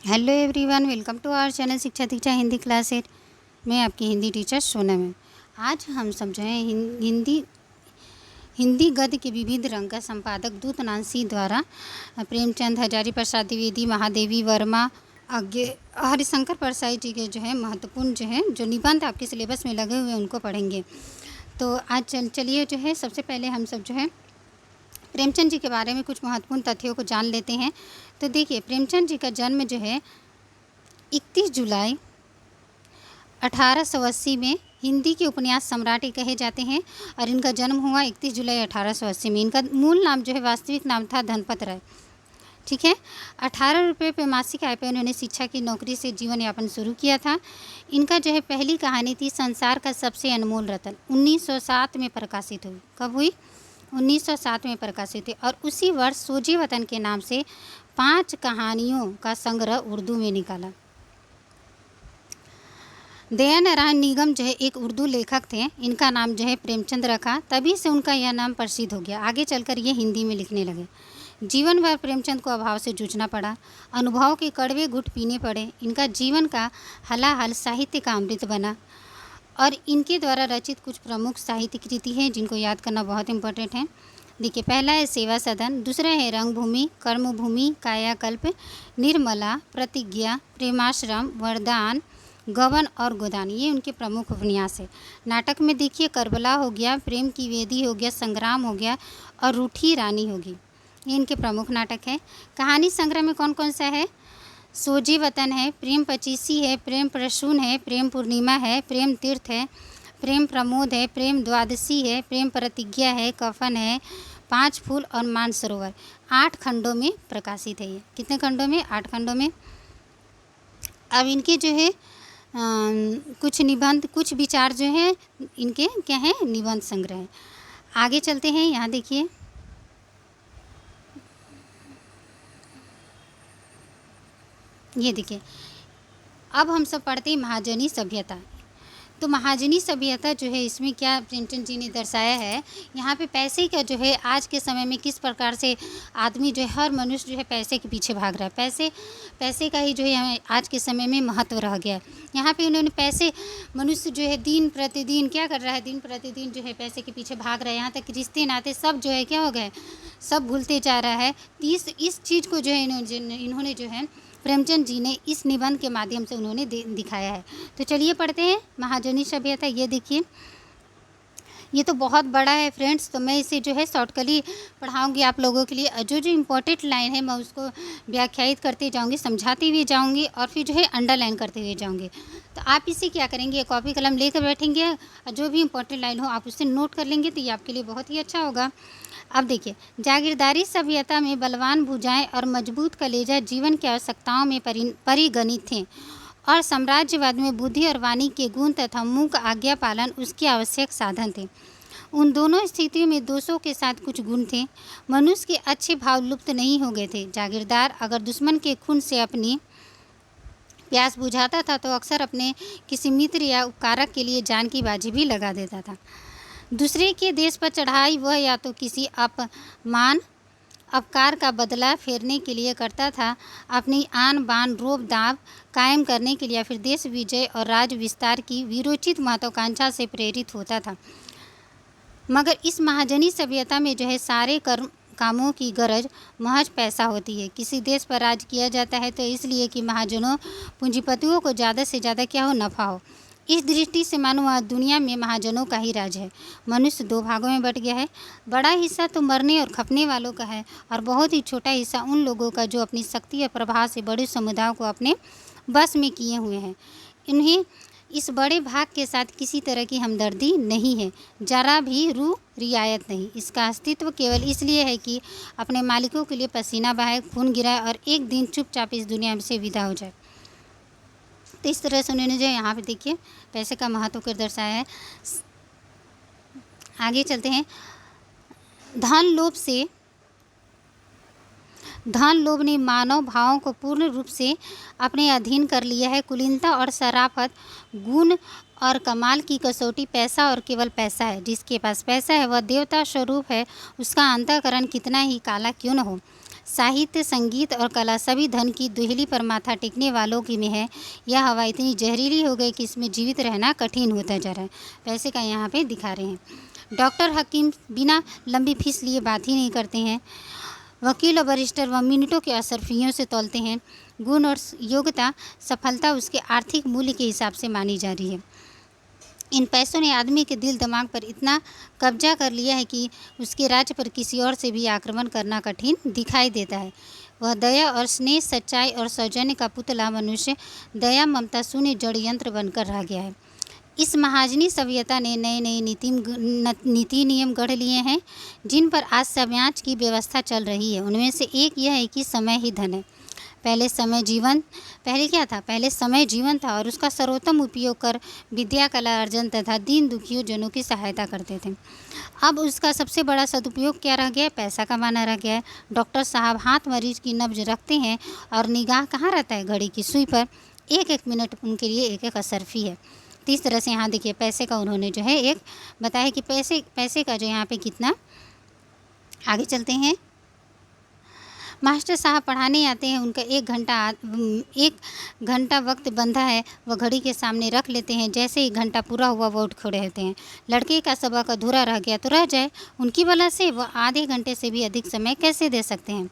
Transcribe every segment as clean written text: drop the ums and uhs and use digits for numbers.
Hello everyone, welcome to our channel Shiksha Diksha Hindi class 8। मैं आपकी Hindi teacher Sonam है। आज हम सब जो है हिंदी गद्य के विविध रंग का संपादक दूत नानसी द्वारा प्रेमचंद, हजारी प्रसाद द्विवेदी, महादेवी वर्मा, आगे हरिशंकर परसाई जी के जो है महत्वपूर्ण जो निबंध आपके सिलेबस में लगे हुए हैं उनको पढ़ेंगे। तो आज चलिए जो है सबसे पहले हम सब जो है प्रेमचंद जी के बारे में कुछ महत्वपूर्ण तथ्यों को जान लेते हैं। तो देखिए, प्रेमचंद जी का जन्म जो है 31 जुलाई 1880 में हिंदी के उपन्यास सम्राट कहे जाते हैं और इनका जन्म हुआ 31 जुलाई 1880 में। इनका मूल नाम जो है वास्तविक नाम था धनपत राय। ठीक है। 18 रुपये पे मासिक आय पर उन्होंने शिक्षा की नौकरी से जीवन यापन शुरू किया था। इनका जो है पहली कहानी थी संसार का सबसे अनमोल रतन, 1907 में प्रकाशित हुई। कब हुई? 1907 में प्रकाशित हुई। और उसी वर्ष सोजे वतन के नाम से 5 कहानियों का संग्रह उर्दू में निकाला। दया नारायण निगम जो है एक उर्दू लेखक थे। इनका नाम जो है प्रेमचंद रखा, तभी से उनका यह नाम प्रसिद्ध हो गया। आगे चलकर ये हिंदी में लिखने लगे। जीवन भर प्रेमचंद को अभाव से जूझना पड़ा, अनुभव के कड़वे घुट पीने पड़े। इनका जीवन का हलाहल साहित्य का अमृत बना और इनके द्वारा रचित कुछ प्रमुख साहित्य कृति हैं जिनको याद करना बहुत इम्पोर्टेंट है। देखिए, पहला है सेवा सदन, दूसरा है रंगभूमि, कर्मभूमि, कायाकल्प, निर्मला, प्रतिज्ञा, प्रेमाश्रम, वरदान, गबन और गोदान। ये उनके प्रमुख उपन्यास है। नाटक में देखिए, करबला हो गया, प्रेम की वेदी हो गया, संग्राम हो गया और रूठी रानी होगी। ये इनके प्रमुख नाटक है। कहानी संग्रह में कौन कौन सा है? सोजे वतन है, प्रेम पचीसी है, प्रेम प्रसून है, प्रेम पूर्णिमा है, प्रेम तीर्थ है, प्रेम प्रमोद है, प्रेम द्वादशी है, प्रेम प्रतिज्ञा है, कफन है, 5 फूल और मानसरोवर। 8 खंडों में प्रकाशित है। ये कितने खंडों में? 8 खंडों में। अब इनके जो है कुछ निबंध, कुछ विचार जो है इनके क्या है? निबंध संग्रह है। आगे चलते हैं। यहाँ देखिए, ये देखिए, अब हम सब पढ़ते हैं महाजनी सभ्यता। तो महाजनी सभ्यता जो है इसमें क्या प्रेमचंद जी ने दर्शाया है, यहाँ पे पैसे का जो है आज के समय में किस प्रकार से आदमी जो है, हर मनुष्य जो है पैसे के पीछे भाग रहा है। पैसे का ही जो है आज के समय में महत्व रह गया है। यहाँ पे उन्होंने पैसे, मनुष्य जो है दिन प्रतिदिन क्या कर रहा है? दिन प्रतिदिन जो है पैसे के पीछे भाग रहा है। यहाँ तक रिश्ते नाते सब जो है क्या हो गए? सब भूलते जा रहा है। इस चीज़ को जो है इन्होंने जो है प्रेमचंद जी ने इस निबंध के माध्यम से उन्होंने दिखाया है। तो चलिए पढ़ते हैं महाजनी सभ्यता। ये देखिए, ये तो बहुत बड़ा है फ्रेंड्स, तो मैं इसे जो है शॉर्टकली पढ़ाऊंगी आप लोगों के लिए। जो इम्पोर्टेंट लाइन है मैं उसको व्याख्यायित करते जाऊंगी, समझाती हुए जाऊंगी और फिर जो है अंडरलाइन करते हुए जाऊंगी। तो आप इसे क्या करेंगे? कॉपी कलम लेकर बैठेंगे और जो भी इम्पोर्टेंट लाइन हो आप उससे नोट कर लेंगे, तो ये आपके लिए बहुत ही अच्छा होगा। अब देखिए, जागीरदारी सभ्यता में बलवान भुजाएं और मजबूत कलेजा जीवन की आवश्यकताओं में परिगणित थे और साम्राज्यवाद में बुद्धि और वाणी के गुण तथा मूक आज्ञा पालन उसके आवश्यक साधन थे। उन दोनों स्थितियों में दोषों के साथ कुछ गुण थे। मनुष्य के अच्छे भाव लुप्त नहीं हो गए थे। जागीरदार अगर दुश्मन के खून से अपनी प्यास बुझाता था तो अक्सर अपने किसी मित्र या उपकारक के लिए जान की बाजी भी लगा देता था। दूसरे के देश पर चढ़ाई वह या तो किसी अपमान अपकार का बदला फेरने के लिए करता था, अपनी आन बान रोब दाब कायम करने के लिए, या फिर देश विजय और राज विस्तार की वीरोचित महत्वाकांक्षा से प्रेरित होता था। मगर इस महाजनी सभ्यता में जो है सारे कामों की गरज महज पैसा होती है। किसी देश पर राज किया जाता है तो इसलिए कि महाजनों पूंजीपतियों को ज़्यादा से ज़्यादा क्या हो? नफ़ा हो। इस दृष्टि से मानो आज दुनिया में महाजनों का ही राज है। मनुष्य 2 भागों में बट गया है। बड़ा हिस्सा तो मरने और खपने वालों का है और बहुत ही छोटा हिस्सा उन लोगों का जो अपनी शक्ति और प्रभाव से बड़े समुदायों को अपने बस में किए हुए हैं। इन्हें इस बड़े भाग के साथ किसी तरह की हमदर्दी नहीं है, जरा भी रियायत नहीं। इसका अस्तित्व केवल इसलिए है कि अपने मालिकों के लिए पसीना बहाए, खून गिराए और एक दिन चुपचाप इस दुनिया से विदा हो जाए। तो इस तरह से उन्होंने जो यहाँ पे देखिए पैसे का महत्व कर दर्शाया है। आगे चलते हैं। धन लोभ ने मानव भावों को पूर्ण रूप से अपने अधीन कर लिया है। कुलीनता और शराफत, गुण और कमाल की कसौटी पैसा और केवल पैसा है। जिसके पास पैसा है वह देवता स्वरूप है, उसका अंतःकरण कितना ही काला क्यों न हो। साहित्य, संगीत और कला सभी धन की दुहेली पर माथा टेकने वालों की में है। यह हवा इतनी जहरीली हो गई कि इसमें जीवित रहना कठिन होता जा रहा है। पैसे का यहाँ पे दिखा रहे हैं। डॉक्टर, हकीम बिना लंबी फीस लिए बात ही नहीं करते हैं। वकील और बैरिस्टर वह मिनटों के असरफियों से तौलते हैं। गुण और योग्यता, सफलता उसके आर्थिक मूल्य के हिसाब से मानी जा रही है। इन पैसों ने आदमी के दिल दिमाग पर इतना कब्जा कर लिया है कि उसके राज्य पर किसी और से भी आक्रमण करना कठिन दिखाई देता है। वह दया और स्नेह, सच्चाई और सौजन्य का पुतला मनुष्य दया ममता शून्य जड़ यंत्र बनकर रह गया है। इस महाजनी सभ्यता ने नए नए नीति नियम गढ़ लिए हैं जिन पर आज समाज की व्यवस्था चल रही है। उनमें से एक यह है कि समय ही धन है। पहले समय जीवन था और उसका सर्वोत्तम उपयोग कर विद्या, कला अर्जन तथा दीन दुखियों जनों की सहायता करते थे। अब उसका सबसे बड़ा सदुपयोग क्या रह गया है? पैसा कमाना रह गया है। डॉक्टर साहब हाथ मरीज की नब्ज रखते हैं और निगाह कहाँ रहता है? घड़ी की सुई पर। एक एक मिनट उनके लिए एक एक असरफी है। तो इस तरह से यहाँ देखिए पैसे का उन्होंने जो है एक बताया कि पैसे का जो यहाँ पे कितना। आगे चलते हैं। मास्टर साहब पढ़ाने आते हैं। उनका 1 घंटा वक्त बंधा है। वह घड़ी के सामने रख लेते हैं। जैसे ही घंटा पूरा हुआ वह उठ खड़े रहते हैं। लड़के का सबक अधूरा रह गया तो रह जाए, उनकी वजह से वह आधे घंटे से भी अधिक समय कैसे दे सकते हैं?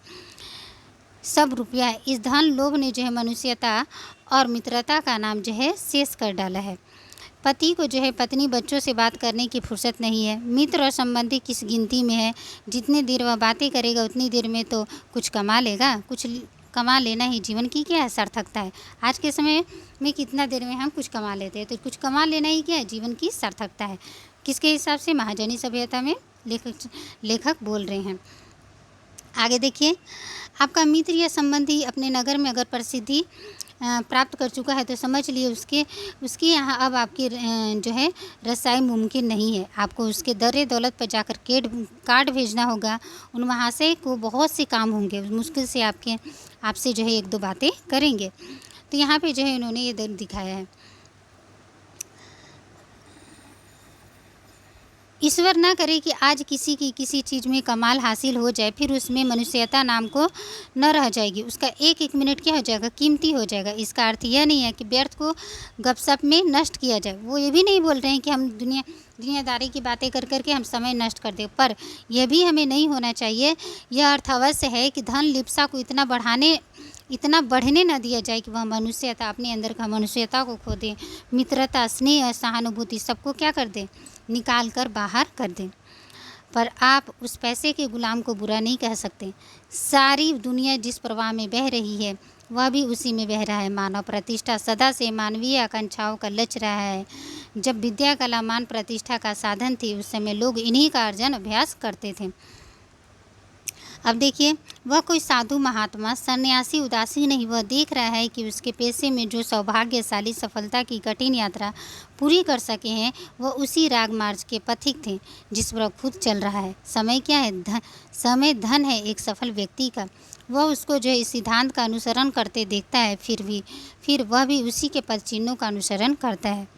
सब रुपया है। इस धन लोभ ने जो है मनुष्यता और मित्रता का नाम जो है शेष कर डाला है। पति को जो है पत्नी बच्चों से बात करने की फुर्सत नहीं है। मित्र और संबंधी किस गिनती में है? जितनी देर वह बातें करेगा उतनी देर में तो कुछ कमा लेगा। कमा लेना ही जीवन की क्या है? सार्थकता है। आज के समय में कितना देर में हम कुछ कमा लेते हैं, तो कुछ कमा लेना ही क्या है? जीवन की सार्थकता है। किसके हिसाब से? महाजनी सभ्यता में लेखक बोल रहे हैं। आगे देखिए। आपका मित्र या संबंधी अपने नगर में अगर प्रसिद्धि प्राप्त कर चुका है तो समझ लिए उसके यहाँ अब आपकी जो है रसाई मुमकिन नहीं है। आपको उसके दर्रे दौलत पर जाकर कार्ड भेजना होगा। उन महाशय को बहुत से काम होंगे, मुश्किल से आपसे जो है 1-2 बातें करेंगे। तो यहाँ पे जो है इन्होंने ये दिखाया है। ईश्वर ना करे कि आज किसी की किसी चीज़ में कमाल हासिल हो जाए, फिर उसमें मनुष्यता नाम को न रह जाएगी। उसका एक एक मिनट क्या हो जाएगा? कीमती हो जाएगा। इसका अर्थ यह नहीं है कि व्यर्थ को गपशप में नष्ट किया जाए। वो ये भी नहीं बोल रहे हैं कि हम दुनियादारी की बातें कर करके हम समय नष्ट कर दें, पर यह भी हमें नहीं होना चाहिए। यह अर्थ अवश्य है कि धन लिप्सा को इतना बढ़ने न दिया जाए कि वह मनुष्यता, अपने अंदर का मनुष्यता को खो दे। मित्रता, स्नेह और सहानुभूति सबको क्या कर दे? निकाल कर बाहर कर दें। पर आप उस पैसे के गुलाम को बुरा नहीं कह सकते। सारी दुनिया जिस प्रवाह में बह रही है वह भी उसी में बह रहा है। मानव प्रतिष्ठा सदा से मानवीय आकांक्षाओं का लच रहा है। जब विद्या, कला, मान प्रतिष्ठा का साधन थी उस समय लोग इन्हीं का अर्जन अभ्यास करते थे। अब देखिए, वह कोई साधु, महात्मा, सन्यासी, उदासी नहीं। वह देख रहा है कि उसके पेशे में जो सौभाग्यशाली सफलता की कठिन यात्रा पूरी कर सके हैं वह उसी रागमार्ग के पथिक थे जिस पर खुद चल रहा है। समय क्या है? समय धन है एक सफल व्यक्ति का। वह उसको जो है इस सिद्धांत का अनुसरण करते देखता है, फिर वह भी उसी के पद चिन्हों का अनुसरण करता है।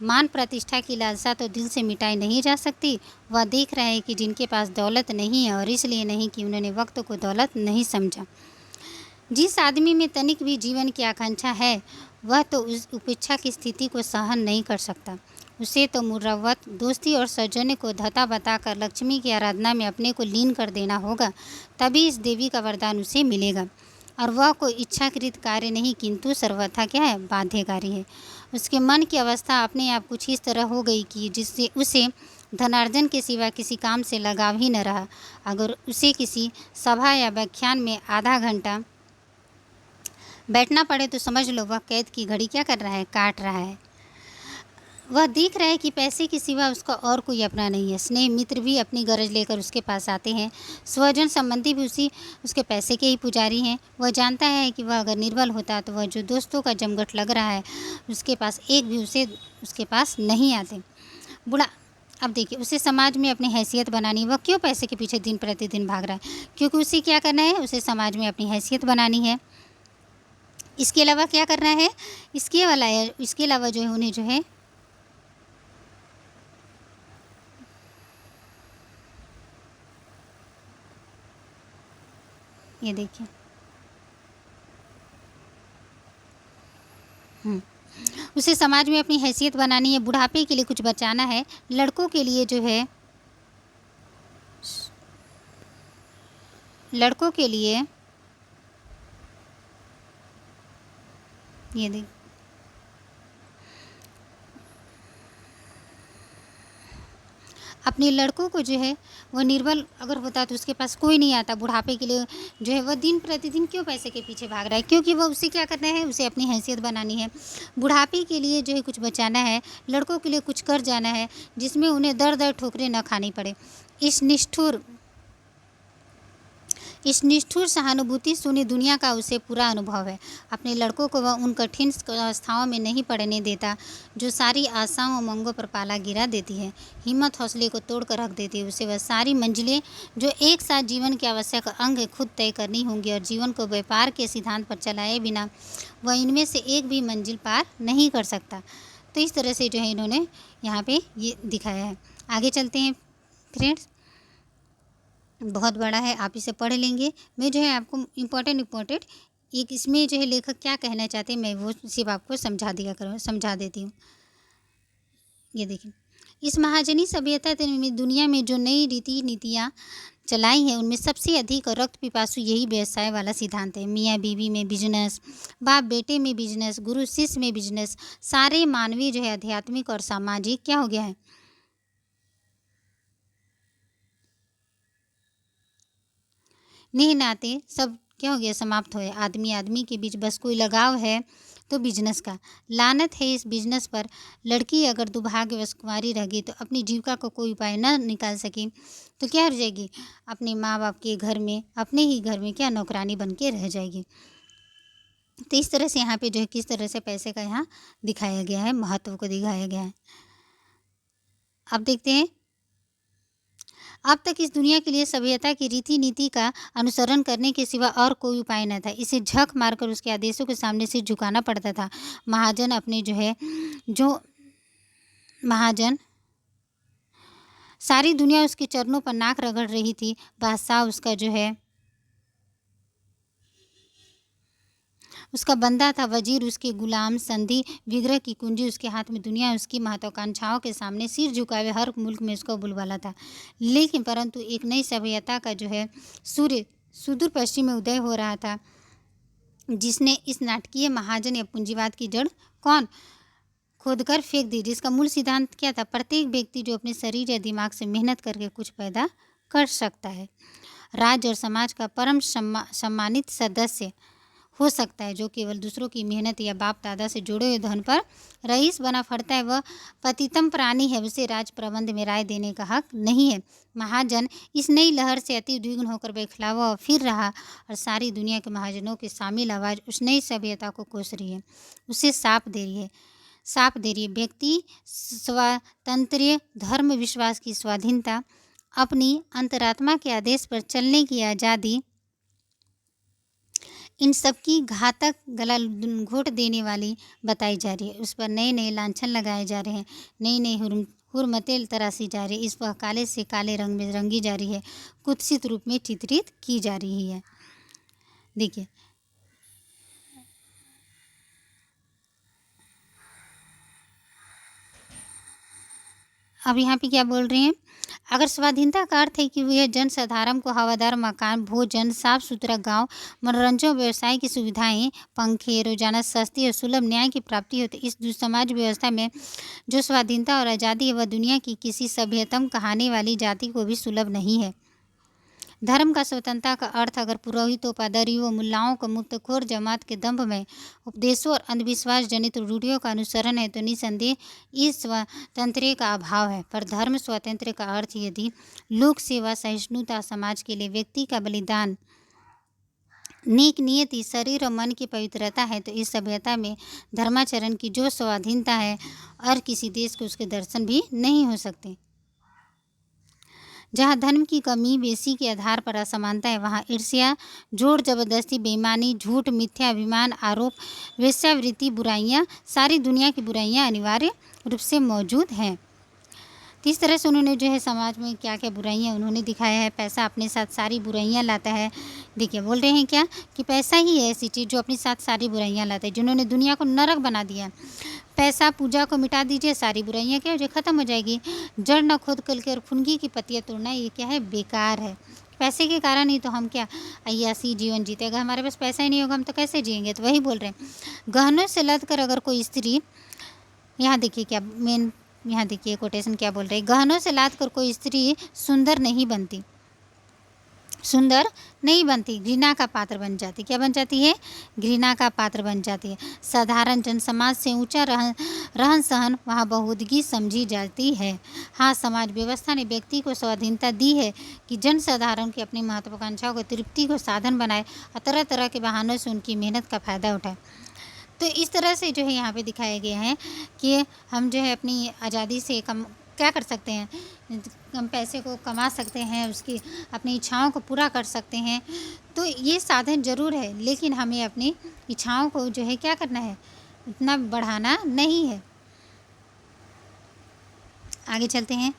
मान प्रतिष्ठा की लालसा तो दिल से मिटाई नहीं जा सकती। वह देख रहा है कि जिनके पास दौलत नहीं है, और इसलिए नहीं कि उन्होंने वक्त को दौलत नहीं समझा। जिस आदमी में तनिक भी जीवन की आकांक्षा है वह तो उस उपेक्षा की स्थिति को सहन नहीं कर सकता। उसे तो मुरव्वत, दोस्ती और सौजन्य को धता बताकर लक्ष्मी की आराधना में अपने को लीन कर देना होगा, तभी इस देवी का वरदान उसे मिलेगा। और वह कोई इच्छाकृत कार्य नहीं किंतु सर्वथा क्या है? बाध्यकारी है। उसके मन की अवस्था अपने आप कुछ इस तरह हो गई कि जिससे उसे धनार्जन के सिवा किसी काम से लगाव ही न रहा। अगर उसे किसी सभा या व्याख्यान में आधा घंटा बैठना पड़े तो समझ लो वह कैद की घड़ी क्या कर रहा है? काट रहा है। वह देख रहा है कि पैसे के सिवा उसका और कोई अपना नहीं है। स्नेह मित्र भी अपनी गरज लेकर उसके पास आते हैं। स्वजन संबंधी भी उसके पैसे के ही पुजारी हैं। वह जानता है कि वह अगर निर्बल होता तो वह जो दोस्तों का जमघट लग रहा है उसके पास एक भी उसके पास नहीं आते। बुढ़ा, अब देखिए, उसे समाज में अपनी हैसियत बनानी। वह क्यों पैसे के पीछे दिन प्रतिदिन भाग रहा है? क्योंकि उसे क्या करना है? उसे समाज में अपनी हैसियत बनानी है। इसके अलावा क्या करना है? इसके अलावा जो है उन्हें जो है ये देखिए। हुँ। उसे समाज में अपनी हैसियत बनानी है, बुढ़ापे के लिए कुछ बचाना है। लड़कों के लिए जो है लड़कों के लिए ये देख अपने लड़कों को जो है वो निर्बल अगर होता तो उसके पास कोई नहीं आता, बुढ़ापे के लिए जो है वह दिन प्रतिदिन क्यों पैसे के पीछे भाग रहा है, क्योंकि वो उसे क्या करना है, उसे अपनी हैसियत बनानी है। बुढ़ापे के लिए जो है कुछ बचाना है, लड़कों के लिए कुछ कर जाना है जिसमें उन्हें दर दर ठोकरें न खानी पड़े। इस निष्ठुर सहानुभूति शून्य दुनिया का उसे पूरा अनुभव है। अपने लड़कों को वह उन कठिन अवस्थाओं में नहीं पड़ने देता जो सारी आशाओं उमंगों पर पाला गिरा देती है, हिम्मत हौसले को तोड़ कर रख देती है। उसे वह सारी मंजिलें जो एक साथ जीवन के आवश्यक अंग है खुद तय करनी होंगी, और जीवन को व्यापार के सिद्धांत पर चलाए बिना वह इनमें से एक भी मंजिल पार नहीं कर सकता। तो इस तरह से जो है इन्होंने यहाँ पे ये दिखाया है। आगे चलते हैं फ्रेंड्स, बहुत बड़ा है, आप इसे पढ़ लेंगे। मैं जो है आपको इम्पोर्टेंट एक इसमें जो है लेखक क्या कहना चाहते हैं मैं वो सिर्फ आपको समझा देती हूँ। ये देखिए, इस महाजनी सभ्यता में दुनिया में जो नई रीति नीतियाँ चलाई हैं उनमें सबसे अधिक रक्त पिपासु यही व्यवसाय वाला सिद्धांत है। मियाँ बीवी में बिजनेस, बाप बेटे में बिजनेस, गुरु शिष्य में बिजनेस, सारे मानवीय जो है आध्यात्मिक और सामाजिक क्या हो गया है, नेह नाते सब क्या हो गया, समाप्त हो गया। आदमी आदमी के बीच बस कोई लगाव है तो बिजनेस का। लानत है इस बिजनेस पर। लड़की अगर दुर्भाग्यवश कुंवारी रह गई तो अपनी जीविका को कोई उपाय न निकाल सकी तो क्या रह जाएगी, अपने माँ बाप के घर में, अपने ही घर में क्या नौकरानी बन के रह जाएगी। तो इस तरह से यहाँ पे जो है किस तरह से पैसे का यहाँ दिखाया गया है, महत्व को दिखाया गया है। अब देखते हैं, अब तक इस दुनिया के लिए सभ्यता की रीति नीति का अनुसरण करने के सिवा और कोई उपाय न था। इसे झक मारकर उसके आदेशों के सामने सिर झुकाना पड़ता था। महाजन सारी दुनिया उसके चरणों पर नाक रगड़ रही थी। बादशाह उसका जो है उसका बंदा था, वजीर उसके गुलाम, संधि विग्रह की कुंजी उसके हाथ में, दुनिया उसकी महत्वाकांक्षाओं के सामने सिर झुकाए हर मुल्क में उसका बुलवाला था। लेकिन परंतु एक नई सभ्यता का जो है सूर्य सुदूर पश्चिम में उदय हो रहा था, जिसने इस नाटकीय महाजन या पूंजीवाद की जड़ कौन खोदकर फेंक दी, जिसका मूल सिद्धांत क्या था, प्रत्येक व्यक्ति जो अपने शरीर या दिमाग से मेहनत करके कुछ पैदा कर सकता है, राज्य और समाज का परम सम्मानित सदस्य हो सकता है, जो केवल दूसरों की मेहनत या बाप दादा से जुड़े हुए धन पर रईस बना फरता है, वह पतितम प्राणी है, उसे राज प्रबंध में राय देने का हक नहीं है। महाजन इस नई लहर से अति उद्विग्न होकर बौखलावा और फिर रहा, और सारी दुनिया के महाजनों की शामिल आवाज़ उस नई सभ्यता को कोस रही है, उसे साप दे रही है। व्यक्ति स्वातंत्र्य, धर्म विश्वास की स्वाधीनता, अपनी अंतरात्मा के आदेश पर चलने की आज़ादी, इन सब की घातक गला घोट देने वाली बताई जा रही है। उस पर नए नए लांछन लगाए जा रहे हैं, नई नई हुर्मतें तराशी जा रही है, इस पर काले से काले रंग में रंगी जा रही है, कुत्सित रूप में चित्रित की जा रही है। देखिए, अब यहाँ पे क्या बोल रहे हैं, अगर स्वाधीनता का अर्थ है कि वह जन साधारण को हवादार मकान, भोजन, साफ सुथरा गांव, मनोरंजन, व्यवसाय की सुविधाएं, पंखे, रोजाना सस्ती और सुलभ न्याय की प्राप्ति हो, तो इस दुस्समाज व्यवस्था में जो स्वाधीनता और आज़ादी है वह दुनिया की किसी सभ्यतम कहानी वाली जाति को भी सुलभ नहीं है। धर्म का स्वतंत्रता का अर्थ अगर पुरोहितों, पादरियों, मुल्लाओं को मुफ्तखोर जमात के दंभ में उपदेशों और अंधविश्वास जनित रूढ़ियों का अनुसरण है तो निसंदेह इस स्वातंत्र्य का अभाव है। पर धर्म स्वातंत्र्य का अर्थ यदि लोक सेवा, सहिष्णुता, समाज के लिए व्यक्ति का बलिदान, नेक नियति, शरीर और मन की पवित्रता है तो इस सभ्यता में धर्माचरण की जो स्वाधीनता है और किसी देश को उसके दर्शन भी नहीं हो सकते। जहाँ धर्म की कमी बेसी के आधार पर असमानता है, वहाँ ईर्ष्या, जोर जबरदस्ती, बेईमानी, झूठ, मिथ्या अभिमान, आरोप, वेश्यावृत्ति, बुराइयाँ, सारी दुनिया की बुराइयाँ अनिवार्य रूप से मौजूद हैं। तो इस तरह से उन्होंने जो है समाज में क्या क्या बुराइयाँ उन्होंने दिखाया है। पैसा अपने साथ सारी बुराइयाँ लाता है। देखिए बोल रहे हैं क्या कि पैसा ही है ऐसी चीज़ जो अपने साथ सारी बुराइयाँ लाता है, जिन्होंने दुनिया को नरक बना दिया। पैसा पूजा को मिटा दीजिए, सारी बुराइयाँ क्या हो जाए ख़त्म हो जाएगी। जड़ न खोद करके और फुनगी की पत्तियाँ तोड़ना ये क्या है, बेकार है। पैसे के कारण ही तो हम क्या अय्यासी जीवन जीते। अगर हमारे पास पैसा ही नहीं होगा हम तो कैसे जिएंगे। तो वही बोल रहे हैं, गहनों से लद कर अगर कोई स्त्री, यहाँ देखिए क्या मेन, यहाँ देखिए कोटेशन क्या बोल रहे हैं, गहनों से लाद कर कोई स्त्री सुंदर नहीं बनती, सुंदर नहीं बनती, घृणा का पात्र बन जाती। क्या बन जाती है, घृणा का पात्र बन जाती है। साधारण जन समाज से ऊंचा रहन सहन वहाँ बहुदगी समझी जाती है। हाँ, समाज व्यवस्था ने व्यक्ति को स्वाधीनता दी है कि जन साधारण की अपनी महत्वाकांक्षाओं को तृप्ति को साधन बनाए और तरह तरह के बहानों से उनकी मेहनत का फ़ायदा उठाए। तो इस तरह से जो है यहाँ पे दिखाया गया है कि हम जो है अपनी आज़ादी से क्या कर सकते हैं, हम पैसे को कमा सकते हैं, उसकी अपनी इच्छाओं को पूरा कर सकते हैं। तो ये साधन ज़रूर है, लेकिन हमें अपनी इच्छाओं को जो है क्या करना है, इतना बढ़ाना नहीं है। आगे चलते हैं।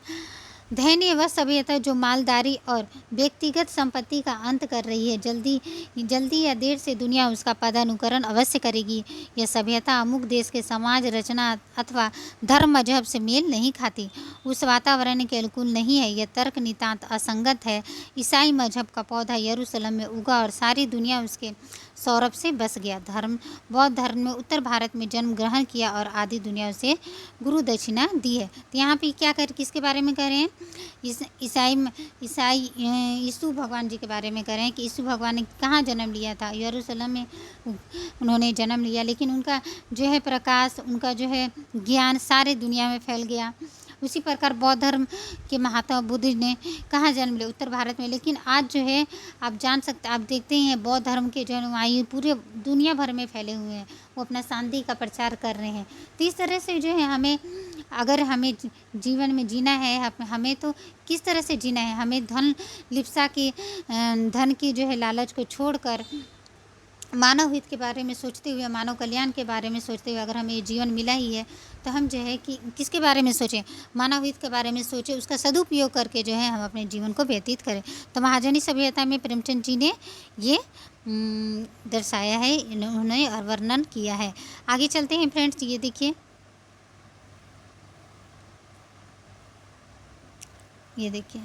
दैन्य वह सभ्यता जो मालदारी और व्यक्तिगत संपत्ति का अंत कर रही है, जल्दी या देर से दुनिया उसका पदानुकरण अवश्य करेगी। यह सभ्यता अमुक देश के समाज रचना अथवा धर्म मजहब से मेल नहीं खाती, उस वातावरण के अनुकूल नहीं है। यह तर्क नितांत असंगत है। ईसाई मजहब का पौधा यरूशलेम में उगा और सारी दुनिया उसके सौरभ से बस गया। बौद्ध धर्म में उत्तर भारत में जन्म ग्रहण किया और आदि दुनिया उसे गुरु दक्षिणा दी है। तो यहाँ पे क्या किसके बारे में कह रहे हैं, ईसाई यीशु भगवान जी के बारे में कह रहे हैं कि यीशु भगवान ने कहाँ जन्म लिया था, यरूशलेम में उन्होंने जन्म लिया, लेकिन उनका जो है प्रकाश, उनका जो है ज्ञान सारे दुनिया में फैल गया। उसी प्रकार बौद्ध धर्म के महात्मा बुद्ध ने कहाँ जन्म लिया, उत्तर भारत में, लेकिन आज जो है आप देखते हैं बौद्ध धर्म के जो अनुयायी पूरे दुनिया भर में फैले हुए हैं, वो अपना शांति का प्रचार कर रहे हैं। तो इस तरह से जो है हमें, अगर हमें जीवन में जीना है, हमें तो किस तरह से जीना है, हमें धन की जो है लालच को छोड़कर मानव हित के बारे में सोचते हुए, मानव कल्याण के बारे में सोचते हुए, अगर हमें ये जीवन मिला ही है तो हम जो है कि किसके बारे में सोचें, मानव हित के बारे में सोचें, उसका सदुपयोग करके जो है हम अपने जीवन को व्यतीत करें। तो महाजनी सभ्यता में प्रेमचंद जी ने ये दर्शाया है, उन्होंने वर्णन किया है। आगे चलते हैं फ्रेंड्स, ये देखिए, ये देखिए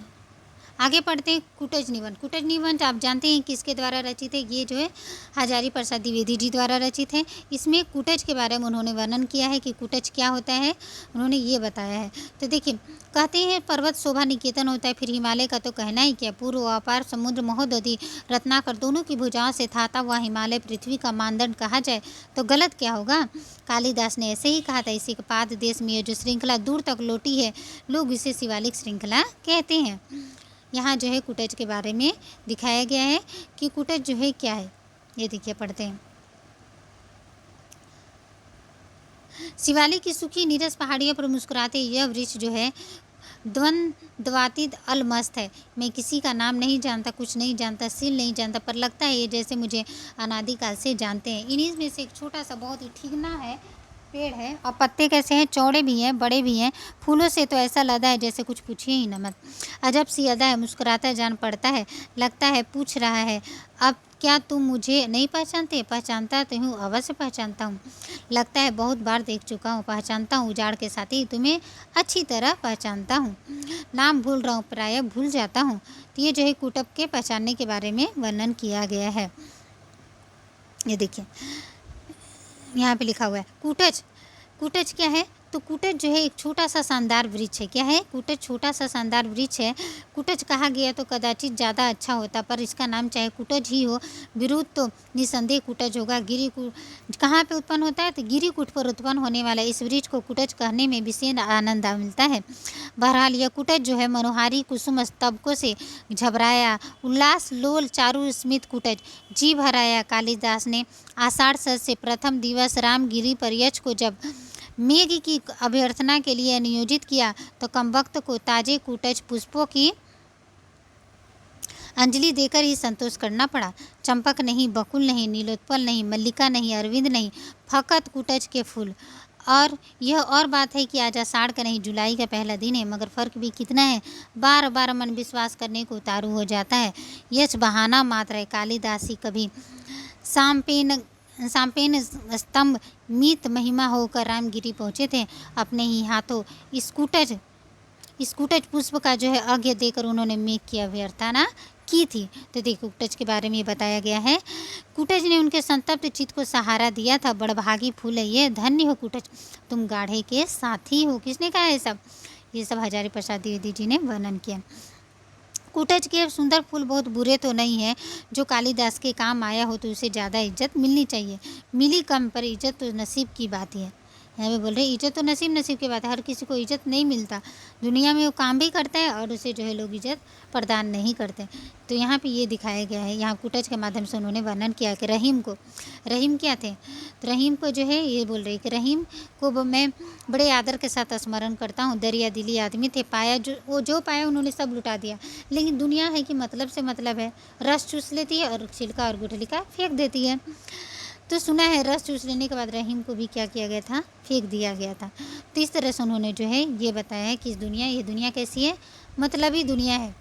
आगे पढ़ते हैं। कुटज निबंध। कुटज निबंध आप जानते हैं किसके द्वारा रचित है, ये जो है हजारी प्रसाद द्विवेदी जी द्वारा रचित है। इसमें कुटज के बारे में उन्होंने वर्णन किया है कि कुटज क्या होता है, उन्होंने ये बताया है। तो देखिए, कहते हैं पर्वत शोभा निकेतन होता है, फिर हिमालय का तो कहना ही क्या, पूर्व अपार समुद्र महोदधि रत्नाकर दोनों की भुजाओं से था हुआ हिमालय पृथ्वी का मानदंड कहा जाए तो गलत क्या होगा। कालिदास ने ऐसे ही कहा था। इसी के पाद देश में ये जो श्रृंखला दूर तक लौटी है, लोग इसे शिवालिक श्रृंखला कहते हैं। यहाँ जो है कुटज के बारे में दिखाया गया है कि कुटज जो है क्या है, ये देखिए पढ़ते हैं। शिवालिक की सूखी नीरस पहाड़ियों पर मुस्कुराते यह वृक्ष जो है द्वंद्वातीत अलमस्त है। मैं किसी का नाम नहीं जानता, कुछ नहीं जानता, सील नहीं जानता, पर लगता है ये जैसे मुझे अनादिकाल से जानते हैं। इन्हीं में से एक छोटा सा बहुत ही ठीकना है पेड़ है, और पत्ते कैसे हैं, चौड़े भी हैं, बड़े भी हैं, फूलों से तो ऐसा लदा है जैसे कुछ पूछिए ही न मत। अजब सी अदा है, मुस्कुराता जान पड़ता है, लगता है पूछ रहा है, अब क्या तुम मुझे नहीं पहचानते। पहचानता तो हूँ, अवश्य पहचानता हूँ, लगता है बहुत बार देख चुका हूँ। पहचानता हूँ उजाड़ के साथ ही तुम्हें अच्छी तरह पहचानता हूँ। नाम भूल रहा हूँ, प्रायः भूल जाता हूँ। तो ये जो है कुटब के पहचानने के बारे में वर्णन किया गया है। ये देखिए यहाँ पे लिखा हुआ है कुटज। कुटज क्या है, तो कुटज जो है एक छोटा सा शानदार वृक्ष है। क्या है, कुटज छोटा सा शानदार वृक्ष है। कुटज कहा गया तो कदाचित ज़्यादा अच्छा होता, पर इसका नाम चाहे कुटज ही हो, विरुद्ध तो निसंदेह कुटज होगा। गिरिकूट कहाँ पे उत्पन्न होता है, तो गिरिकूट पर उत्पन्न होने वाला इस वृक्ष को कुटज कहने में विशेष आनंद मिलता है। बहरहाल यह कुटज जो है मनोहारी कुसुम स्तबकों से झबराया, उल्लास लोल चारु स्मित कुटज जी भराया। कालिदास ने आषाढ़ से प्रथम दिवस रामगिरी पर यक्ष को जब मेघ की अभ्यर्थना के लिए नियोजित किया तो कमबख्त को ताजे कुटज पुष्पों की अंजलि देकर ही संतोष करना पड़ा। चंपक नहीं, बकुल नहीं, नीलोत्पल नहीं, मल्लिका नहीं, अरविंद नहीं, फकत कुटज के फूल। और यह और बात है कि आज आषाढ़ का नहीं जुलाई का पहला दिन है, मगर फ़र्क भी कितना है, बार बार मन विश्वास करने को उतारू हो जाता है। यह बहाना मात्र है। कालिदासी कभी सांपेन सांपेन स्तंभ मीत महिमा होकर रामगिरी पहुँचे थे। अपने ही हाथों स्कूटज पुष्प का जो है अर्घ्य देकर उन्होंने मेघ की अभ्यर्थना की थी। तो देखो कुटज के बारे में ये बताया गया है। कुटज ने उनके संतप्त चित्त को सहारा दिया था। बड़भागी फूल है ये, धन्य हो कुटज, तुम गाढ़े के साथी हो। किसने कहा है सब? ये सब हजारी प्रसाद द्विवेदी जी ने वर्णन किया। कुटज के सुंदर फूल बहुत बुरे तो नहीं है, जो कालिदास के काम आया हो तो उसे ज़्यादा इज्जत मिलनी चाहिए। मिली कम पर इज्जत तो नसीब की बात ही है। यहाँ पे बोल रहे इज्जत तो नसीब की बात है। हर किसी को इज्जत नहीं मिलता। दुनिया में वो काम भी करता है और उसे जो है लोग इज्जत प्रदान नहीं करते। तो यहाँ पे ये दिखाया गया है। यहाँ कुटज के माध्यम से उन्होंने वर्णन किया कि रहीम क्या थे। तो रहीम को जो है ये बोल रहे कि रहीम को मैं बड़े आदर के साथ स्मरण करता हूँ। दरिया दिली आदमी थे। पाया जो पाया उन्होंने सब लुटा दिया। लेकिन दुनिया है कि मतलब से मतलब है, रस चूस लेती है और छिलका और गुठली का फेंक देती है। तो सुना है रस चूस लेने के बाद रहीम को भी क्या किया गया था, फेंक दिया गया था। तो इस तरह से उन्होंने जो है ये बताया है कि ये दुनिया कैसी है, मतलबी दुनिया है।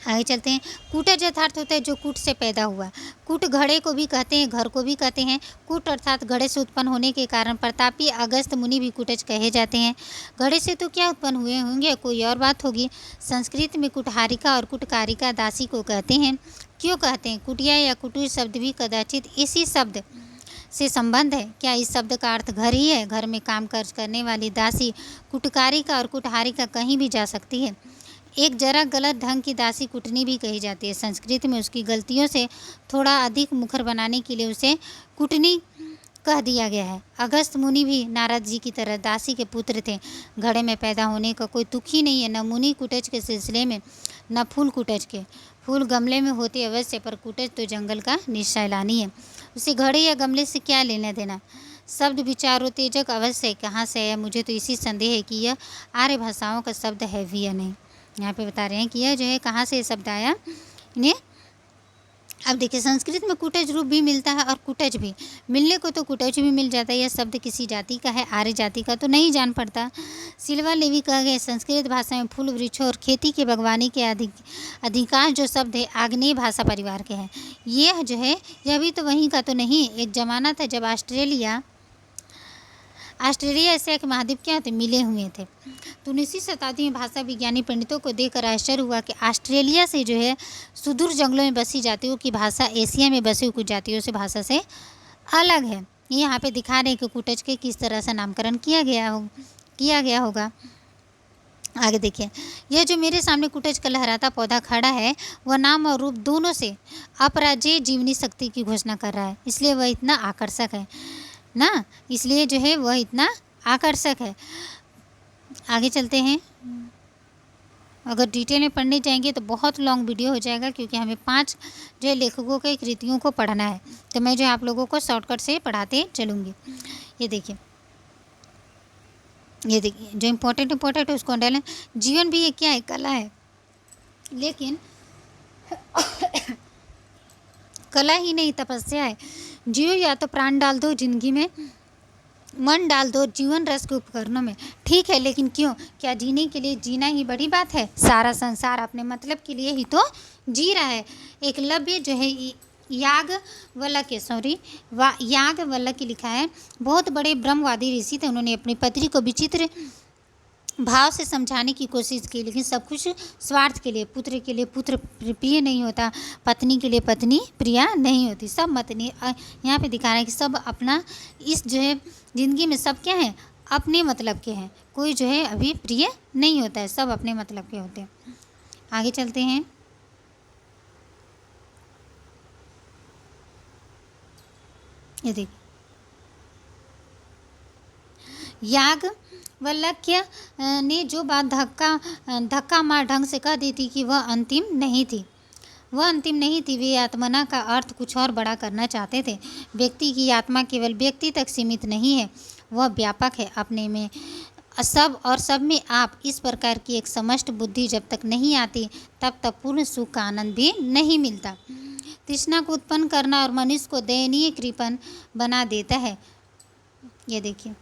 आगे चलते हैं। कूटज यथार्थ होता है जो कूट से पैदा हुआ। कूट घड़े को भी कहते हैं, घर को भी कहते हैं। कूट अर्थात घड़े से उत्पन्न होने के कारण प्रतापी अगस्त मुनि भी कूटज कहे जाते हैं। घड़े से तो क्या उत्पन्न हुए होंगे, कोई और बात होगी। संस्कृत में कुटहारिका और कुटकारिका दासी को कहते हैं। क्यों कहते हैं? कुटिया या कुटीर शब्द भी कदाचित इसी शब्द से संबंध है। क्या इस शब्द का अर्थ घर ही है? घर में काम काज करने वाली दासी कुटकारिका और कुटहारिका कहीं भी जा सकती है। एक जरा गलत ढंग की दासी कुटनी भी कही जाती है। संस्कृत में उसकी गलतियों से थोड़ा अधिक मुखर बनाने के लिए उसे कुटनी कह दिया गया है। अगस्त मुनि भी नारद जी की तरह दासी के पुत्र थे। घड़े में पैदा होने का कोई दुख ही नहीं है, न मुनि कुटज के सिलसिले में, न फूल कुटज के। फूल गमले में होते अवश्य, पर कुटज तो जंगल का निशालानी है। उसे घड़े या गमले से क्या लेना देना। शब्द विचारोत्तेजक अवश्य कहाँ से है? मुझे तो इसी संदेह है कि यह आर्य भाषाओं का शब्द है भी या नहीं। यहाँ पे बता रहे हैं कि यह जो है कहाँ से शब्द आया इन्हें। अब देखिए संस्कृत में कुटज रूप भी मिलता है और कुटज भी मिलने को तो कुटज भी मिल जाता है। यह शब्द किसी जाति का है, आर्य जाति का तो नहीं जान पड़ता। सिल्वा लेवी कहा गया संस्कृत भाषा में फूल वृक्षों और खेती की बागवानी के अधिकांश जो शब्द है आग्नेय भाषा परिवार के हैं। यह जो है यह भी तो वहीं का तो नहीं। एक ज़माना था जब ऑस्ट्रेलिया एशिया के महाद्वीप क्या थे, मिले हुए थे। तो 19वीं शताब्दी में भाषा विज्ञानी पंडितों को देखकर आश्चर्य हुआ कि ऑस्ट्रेलिया से जो है सुदूर जंगलों में बसी जातियों की भाषा एशिया में बसी कुछ जातियों से भाषा से अलग है। यहाँ पे दिखा रहे हैं कि कुटज के किस तरह से नामकरण किया गया होगा। आगे देखिए, यह जो मेरे सामने कुटज का लहराता पौधा खड़ा है वह नाम और रूप दोनों से अपराजेय जीवनी शक्ति की घोषणा कर रहा है, इसलिए वह इतना आकर्षक है ना, इसलिए जो है वह इतना आकर्षक है। आगे चलते हैं। अगर डिटेल में पढ़ने जाएंगे तो बहुत लॉन्ग वीडियो हो जाएगा, क्योंकि हमें 5 जो है लेखकों के कृतियों को पढ़ना है। तो मैं जो आप लोगों को शॉर्टकट से पढ़ाते चलूँगी। ये देखिए जो इम्पोर्टेंट है उसको अंडरलाइन। जीवन भी एक क्या है, कला है। लेकिन कला ही नहीं तपस्या है। जियो या तो प्राण डाल दो जिंदगी में, मन डाल दो जीवन रस के उपकरणों में। ठीक है, लेकिन क्यों? क्या जीने के लिए जीना ही बड़ी बात है? सारा संसार अपने मतलब के लिए ही तो जी रहा है। एकलव्य जो है याज्ञवल्क्य की लिखा है, बहुत बड़े ब्रह्मवादी ऋषि थे। उन्होंने अपनी पत्नी को विचित्र भाव से समझाने की कोशिश की, लेकिन सब कुछ स्वार्थ के लिए। पुत्र के लिए पुत्र प्रिय नहीं होता, पत्नी के लिए पत्नी प्रिया नहीं होती। सब मतनी यहाँ पे दिखा रहा है कि सब अपना इस जो है ज़िंदगी में सब क्या है, अपने मतलब के हैं। कोई जो है अभी प्रिय नहीं होता है, सब अपने मतलब के होते हैं। आगे चलते हैं। ये देखिए, याज्ञवल्क्य ने जो बात धक्का मार ढंग से कह दी थी कि वह अंतिम नहीं थी। वे आत्मना का अर्थ कुछ और बड़ा करना चाहते थे। व्यक्ति की आत्मा केवल व्यक्ति तक सीमित नहीं है, वह व्यापक है, अपने में सब में आप। इस प्रकार की एक समष्ट बुद्धि जब तक नहीं आती तब तक पूर्ण सुख का आनंद भी नहीं मिलता। तृष्णा को उत्पन्न करना और मनुष्य को दयनीय कृपण बना देता है। ये देखिए,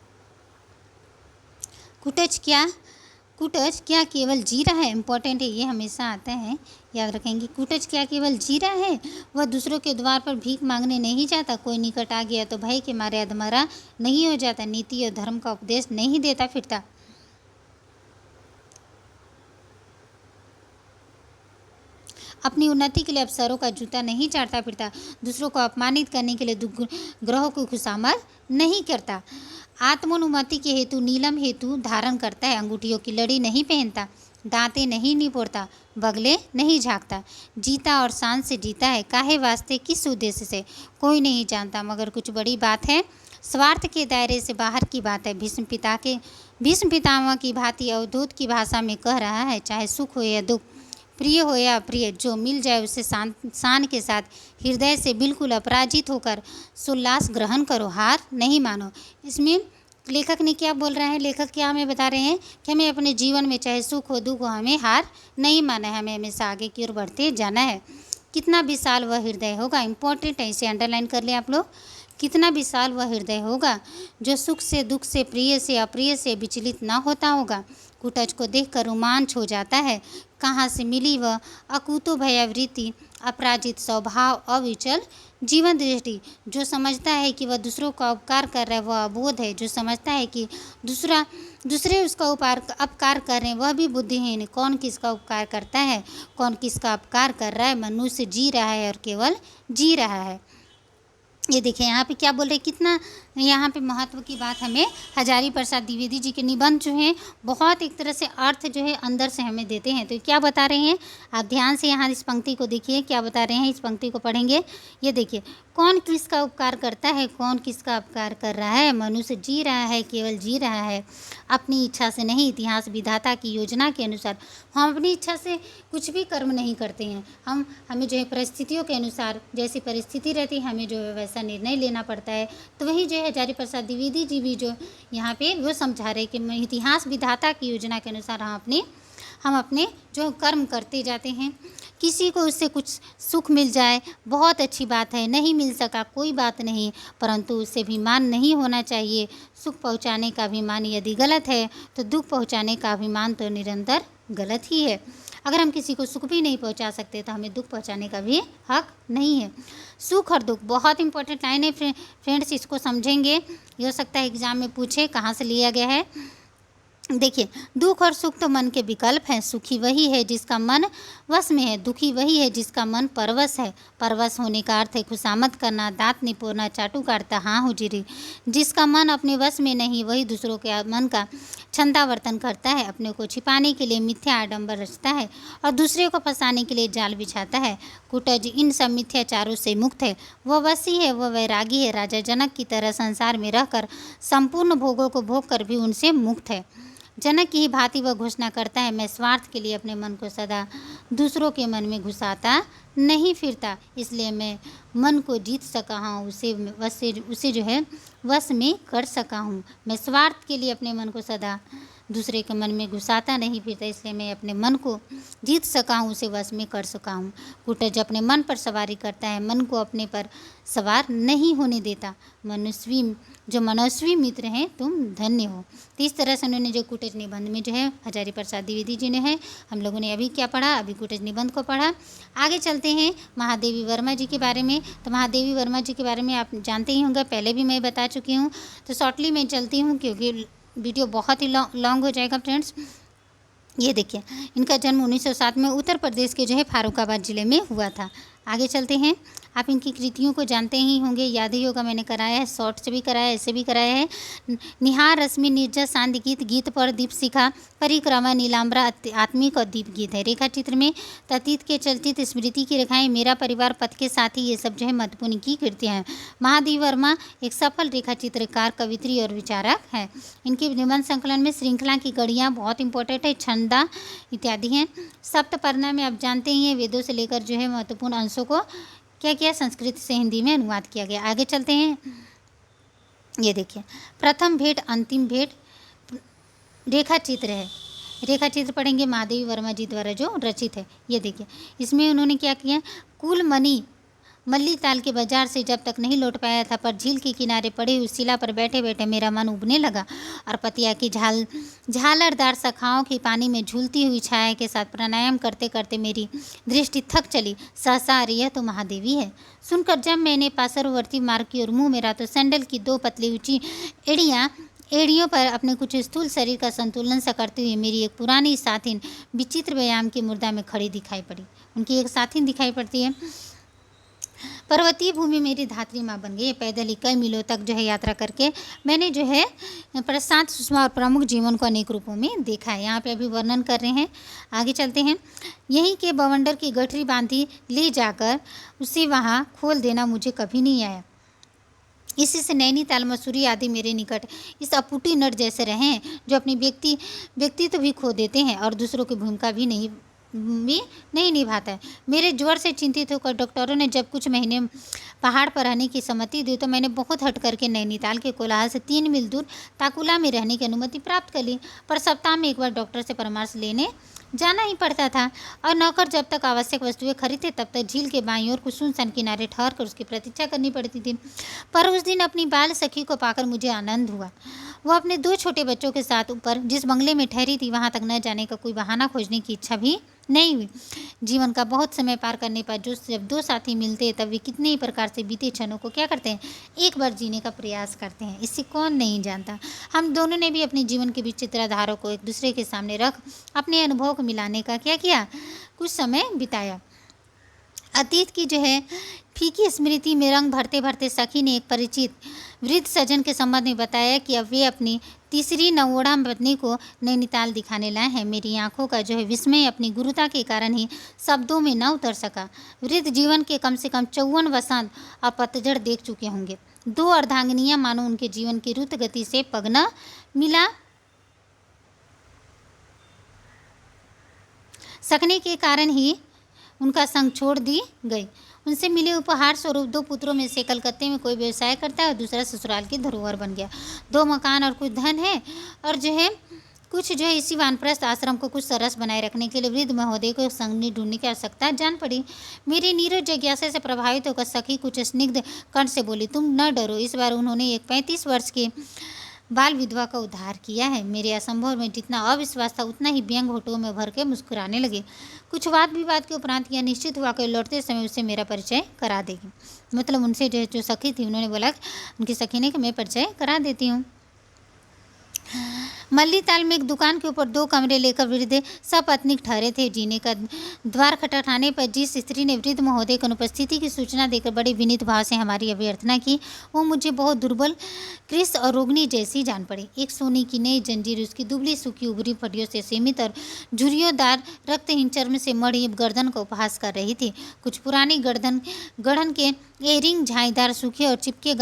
कुटज क्या केवल जी रहा है, इम्पोर्टेंट है ये, हमेशा आता है, याद रखेंगे। कुटज क्या केवल जी रहा है, वह दूसरों के द्वार पर भीख मांगने नहीं जाता। कोई निकट आ गया तो भय के मारे अधमरा नहीं हो जाता। नीति और धर्म का उपदेश नहीं देता फिरता। अपनी उन्नति के लिए अफसरों का जूता नहीं चाटता फिरता। दूसरों को अपमानित करने के लिए ग्रहों को खुशामद नहीं करता। आत्मोन्नति के हेतु नीलम हेतु धारण करता है। अंगूठियों की लड़ी नहीं पहनता। दांतें नहीं निपोड़ता। बगले नहीं झाँकता। जीता और शान से जीता है। काहे वास्ते, किस उद्देश्य से, कोई नहीं जानता, मगर कुछ बड़ी बात है। स्वार्थ के दायरे से बाहर की बात है। भीष्म पितामह की भांति अवधूत की भाषा में कह रहा है, चाहे सुख हो या दुख, प्रिय हो या अप्रिय, जो मिल जाए उसे शान के साथ हृदय से बिल्कुल अपराजित होकर सुल्लास ग्रहण करो, हार नहीं मानो। इसमें लेखक ने क्या बोल रहा है, लेखक क्या हमें बता रहे हैं कि हमें अपने जीवन में चाहे सुख हो दुख हो, हमें हार नहीं माना है, हमें हमेशा आगे की ओर बढ़ते जाना है। कितना विशाल वह हृदय होगा, इम्पोर्टेंट है, इसे अंडरलाइन कर लें आप लोग। कितना विशाल वह हृदय होगा जो सुख से दुख से प्रिय से अप्रिय से विचलित ना होता होगा। कुटज को देखकर रोमांच हो जाता है। कहाँ से मिली वह अकुतो भयावृत्ति, अपराजित स्वभाव, अविचल जीवन दृष्टि। जो समझता है कि वह दूसरों का उपकार कर रहा है वह अबोध है। जो समझता है कि दूसरे उसका अपकार कर रहे हैं वह भी बुद्धिहीन है। कौन किसका उपकार करता है, कौन किसका अपकार कर रहा है, मनुष्य जी रहा है और केवल जी रहा है। ये देखिए यहाँ पे क्या बोल रहे हैं, कितना यहाँ पे महत्व की बात हमें हजारी प्रसाद द्विवेदी जी के निबंध जो हैं बहुत एक तरह से अर्थ जो है अंदर से हमें देते हैं। तो क्या बता रहे हैं, आप ध्यान से यहाँ इस पंक्ति को देखिए, क्या बता रहे हैं, इस पंक्ति को पढ़ेंगे। ये देखिए, कौन किसका उपकार करता है, कौन किसका उपकार कर रहा है। मनुष्य जी रहा है, केवल जी रहा है, अपनी इच्छा से नहीं, इतिहास विधाता की योजना के अनुसार। हम अपनी इच्छा से कुछ भी कर्म नहीं करते हैं। हमें जो है परिस्थितियों के अनुसार, जैसी परिस्थिति रहती है हमें जो है वैसा निर्णय लेना पड़ता है। तो वही जो है हजारी प्रसाद द्विवेदी जी भी जो यहाँ पे वो समझा रहे कि इतिहास विधाता की योजना के अनुसार हम अपने जो कर्म करते जाते हैं। किसी को उससे कुछ सुख मिल जाए बहुत अच्छी बात है, नहीं मिल सका कोई बात नहीं, परंतु उससे अभिमान नहीं होना चाहिए। सुख पहुँचाने का अभिमान यदि गलत है तो दुख पहुँचाने का अभिमान तो निरंतर गलत ही है। अगर हम किसी को सुख भी नहीं पहुंचा सकते तो हमें दुख पहुंचाने का भी हक नहीं है। सुख और दुख बहुत इंपॉर्टेंट लाइन है फ्रेंड्स, इसको समझेंगे। ये हो सकता है एग्जाम में पूछे कहाँ से लिया गया है। देखिए, दुख और सुख तो मन के विकल्प हैं। सुखी वही है जिसका मन वश में है, दुखी वही है जिसका मन परवश है। परवश होने का अर्थ है खुशामद करना, दांत निपोड़ना, चाटू काटता, हाँ हुजूरी। जिसका मन अपने वश में नहीं वही दूसरों के मन का छंदावर्तन करता है, अपने को छिपाने के लिए मिथ्या आडंबर रचता है और दूसरे को फंसाने के लिए जाल बिछाता है। कुटज इन सब मिथ्याचारों से मुक्त है, वह वशी है, वह वैरागी है। राजा जनक की तरह संसार में रहकर संपूर्ण भोगों को भोग कर भी उनसे मुक्त है। जनक की ही भांति वह घोषणा करता है, मैं स्वार्थ के लिए अपने मन को सदा दूसरों के मन में घुसाता नहीं फिरता, इसलिए मैं मन को जीत सका हूँ, उसे जो है वश में कर सका हूँ। मैं स्वार्थ के लिए अपने मन को सदा दूसरे के मन में घुसाता नहीं फिरता, इसलिए मैं अपने मन को जीत सका हूँ, उसे वश में कर सका हूँ। कुटज अपने मन पर सवारी करता है, मन को अपने पर सवार नहीं होने देता। जो मनस्वी मित्र हैं तुम धन्य हो। तो इस तरह से उन्होंने जो कुटज निबंध में जो है हजारी प्रसाद द्विवेदी जी ने है, हम लोगों ने अभी क्या पढ़ा, अभी कुटज निबंध को पढ़ा। आगे चलते हैं महादेवी वर्मा जी के बारे में। तो महादेवी वर्मा जी के बारे में आप जानते ही होंगे, पहले भी मैं बता चुकी हूँ। तो शॉर्टली मैं चलती हूँ क्योंकि वीडियो बहुत ही लॉन्ग हो जाएगा फ्रेंड्स। ये देखिए, इनका जन्म 1907 में उत्तर प्रदेश के जो है फारुखाबाद ज़िले में हुआ था। आगे चलते हैं। आप इनकी कृतियों को जानते ही होंगे, याद ही होगा, मैंने कराया है, शॉर्ट से भी कराया है, ऐसे भी कराया है। निहार रश्मि निर्जर शांति गीत, गीत पर दीप शिखा, परिक्रमा नीलाम्बरा आत्मिक और दीप गीत है। रेखा चित्र में अतीत के चलचित, स्मृति की रेखाएं, मेरा परिवार, पथ के साथी, ये सब जो है महत्वपूर्ण की कृतियाँ हैं। महादेवी वर्मा एक सफल रेखा चित्रकार, कवित्री और विचारक हैं। इनके निबंध संकलन में श्रृंखला की कड़ियाँ बहुत इंपॉर्टेंट है, छंदा इत्यादि हैं। सप्तपर्णा में आप जानते ही हैं, वेदों से लेकर जो है महत्वपूर्ण अंशों को क्या किया, संस्कृत से हिंदी में अनुवाद किया गया। आगे चलते हैं। ये देखिए, प्रथम भेंट अंतिम भेंट रेखा चित्र है। रेखा चित्र पढ़ेंगे महादेवी वर्मा जी द्वारा जो रचित है। ये देखिए, इसमें उन्होंने क्या किया, कुलमणि मल्ली ताल के बाजार से जब तक नहीं लौट पाया था, पर झील के किनारे पड़ी हुई शिला पर बैठे बैठे मेरा मन उबने लगा और पतिया की झालरदार शाखाओं की पानी में झूलती हुई छाया के साथ प्राणायाम करते करते मेरी दृष्टि थक चली। सहसा अरे यह तो महादेवी है सुनकर जब मैंने पार्श्ववर्ती मार्ग की ओर मुँह मेरा तो सैंडल की दो पतली ऊंची एड़ियों पर अपने कुछ स्थूल शरीर का संतुलन सा करते हुए मेरी एक पुरानी साथिन विचित्र व्यायाम की मुद्रा में खड़ी दिखाई पड़ी। उनकी एक साथिन दिखाई पड़ती है। पर्वतीय भूमि मेरी धात्री माँ बन गई। पैदल ही कई मीलों तक जो है यात्रा करके मैंने जो है प्रशांत, सुषमा और प्रमुख जीवन को अनेक रूपों में देखा है। यहाँ पे अभी वर्णन कर रहे हैं, आगे चलते हैं। यहीं के बवंडर की गठरी बांधी ले जाकर उसे वहाँ खोल देना मुझे कभी नहीं आया। इसी से नैनीताल, मसूरी आदि मेरे निकट इस अपुटी नट जैसे रहे हैं जो अपनी व्यक्तित्व भी खो देते हैं और दूसरों की भूमिका भी नहीं निभाता है। मेरे ज्वर से चिंतित होकर डॉक्टरों ने जब कुछ महीने पहाड़ पर रहने की सहमति दी तो मैंने बहुत हट करके नैनीताल के कोलाहल से 3 मील दूर ताकुला में रहने की अनुमति प्राप्त कर ली। पर सप्ताह में एक बार डॉक्टर से परामर्श लेने जाना ही पड़ता था और नौकर जब तक आवश्यक वस्तुएं खरीदते तब तक झील के बाईं ओर कुछ सुनसान किनारे ठहर कर उसकी प्रतीक्षा करनी पड़ती थी। पर उस दिन अपनी बाल सखी को पाकर मुझे आनंद हुआ। वह अपने 2 छोटे बच्चों के साथ ऊपर जिस बंगले में ठहरी थी वहां तक न जाने का कोई बहाना खोजने की इच्छा भी नहीं हुई। जीवन का बहुत समय पार करने पर जब 2 साथी मिलते हैं तब वे कितने ही प्रकार से बीते क्षणों को क्या करते हैं, एक बार जीने का प्रयास करते हैं। इससे कौन नहीं जानता। हम दोनों ने भी अपने जीवन के विचित्राधारों को एक दूसरे के सामने रख अपने अनुभव को मिलाने का क्या किया, कुछ समय बिताया। अतीत की जो है फीकी स्मृति में रंग भरते भरते सखी ने एक परिचित वृद्ध सज्जन के संबंध में बताया कि अब वे अपनी तीसरी नवोढ़ा पत्नी को नैनीताल दिखाने लाए हैं। मेरी आंखों का जो है विस्मय अपनी गुरुता के कारण ही शब्दों में न उतर सका। वृद्ध जीवन के कम से कम 54 वसंत और पतझड़ देख चुके होंगे। 2 अर्धांगिनियां मानो उनके जीवन की रुत गति से पग न मिला सकने के कारण ही उनका संग छोड़ दी गई। उनसे मिले उपहार स्वरूप 2 पुत्रों में से कलकत्ते में कोई व्यवसाय करता है और दूसरा ससुराल की धरोहर बन गया। 2 मकान और कुछ धन है और जो है कुछ जो है इसी वानप्रस्थ आश्रम को कुछ सरस बनाए रखने के लिए वृद्ध महोदय को संगनी ढूंढने की आवश्यकता जान पड़ी। मेरी नीरज जिज्ञासा से प्रभावित होकर सखी कुछ स्निग्ध कंठ से बोली, तुम न डरो। इस बार उन्होंने एक 35 वर्ष के बाल विधवा का उद्धार किया है। मेरे असंभव में जितना अविश्वास था उतना ही व्यंग होठों में भर के मुस्कुराने लगे। कुछ वाद विवाद के उपरांत यह निश्चित हुआ कि लौटते समय उससे मेरा परिचय करा देगी। मतलब उनसे जो सखी थी उन्होंने बोला, उनकी सखी ने कि मैं परिचय करा देती हूँ। मल्लीताल में एक दुकान के ऊपर 2 कमरे लेकर वृद्ध सपत्नीक ठहरे थे। जीने का द्वार खटखटाने पर जिस स्त्री ने वृद्ध महोदय की अनुपस्थिति की सूचना देकर बड़े विनीत भाव से हमारी अभ्यर्थना की, वो मुझे बहुत दुर्बल, कृष और रोगनी जैसी जान पड़ी। एक सोने की नई जंजीर उसकी दुबली सूखी उभरी पट्टियों से सीमित और झुर्रियोंदार रक्तहीन चर्म से मढ़ी गर्दन का उपहास कर रही थी। कुछ पुरानी गढ़न के एयरिंग झाईदार सूखे और चिपके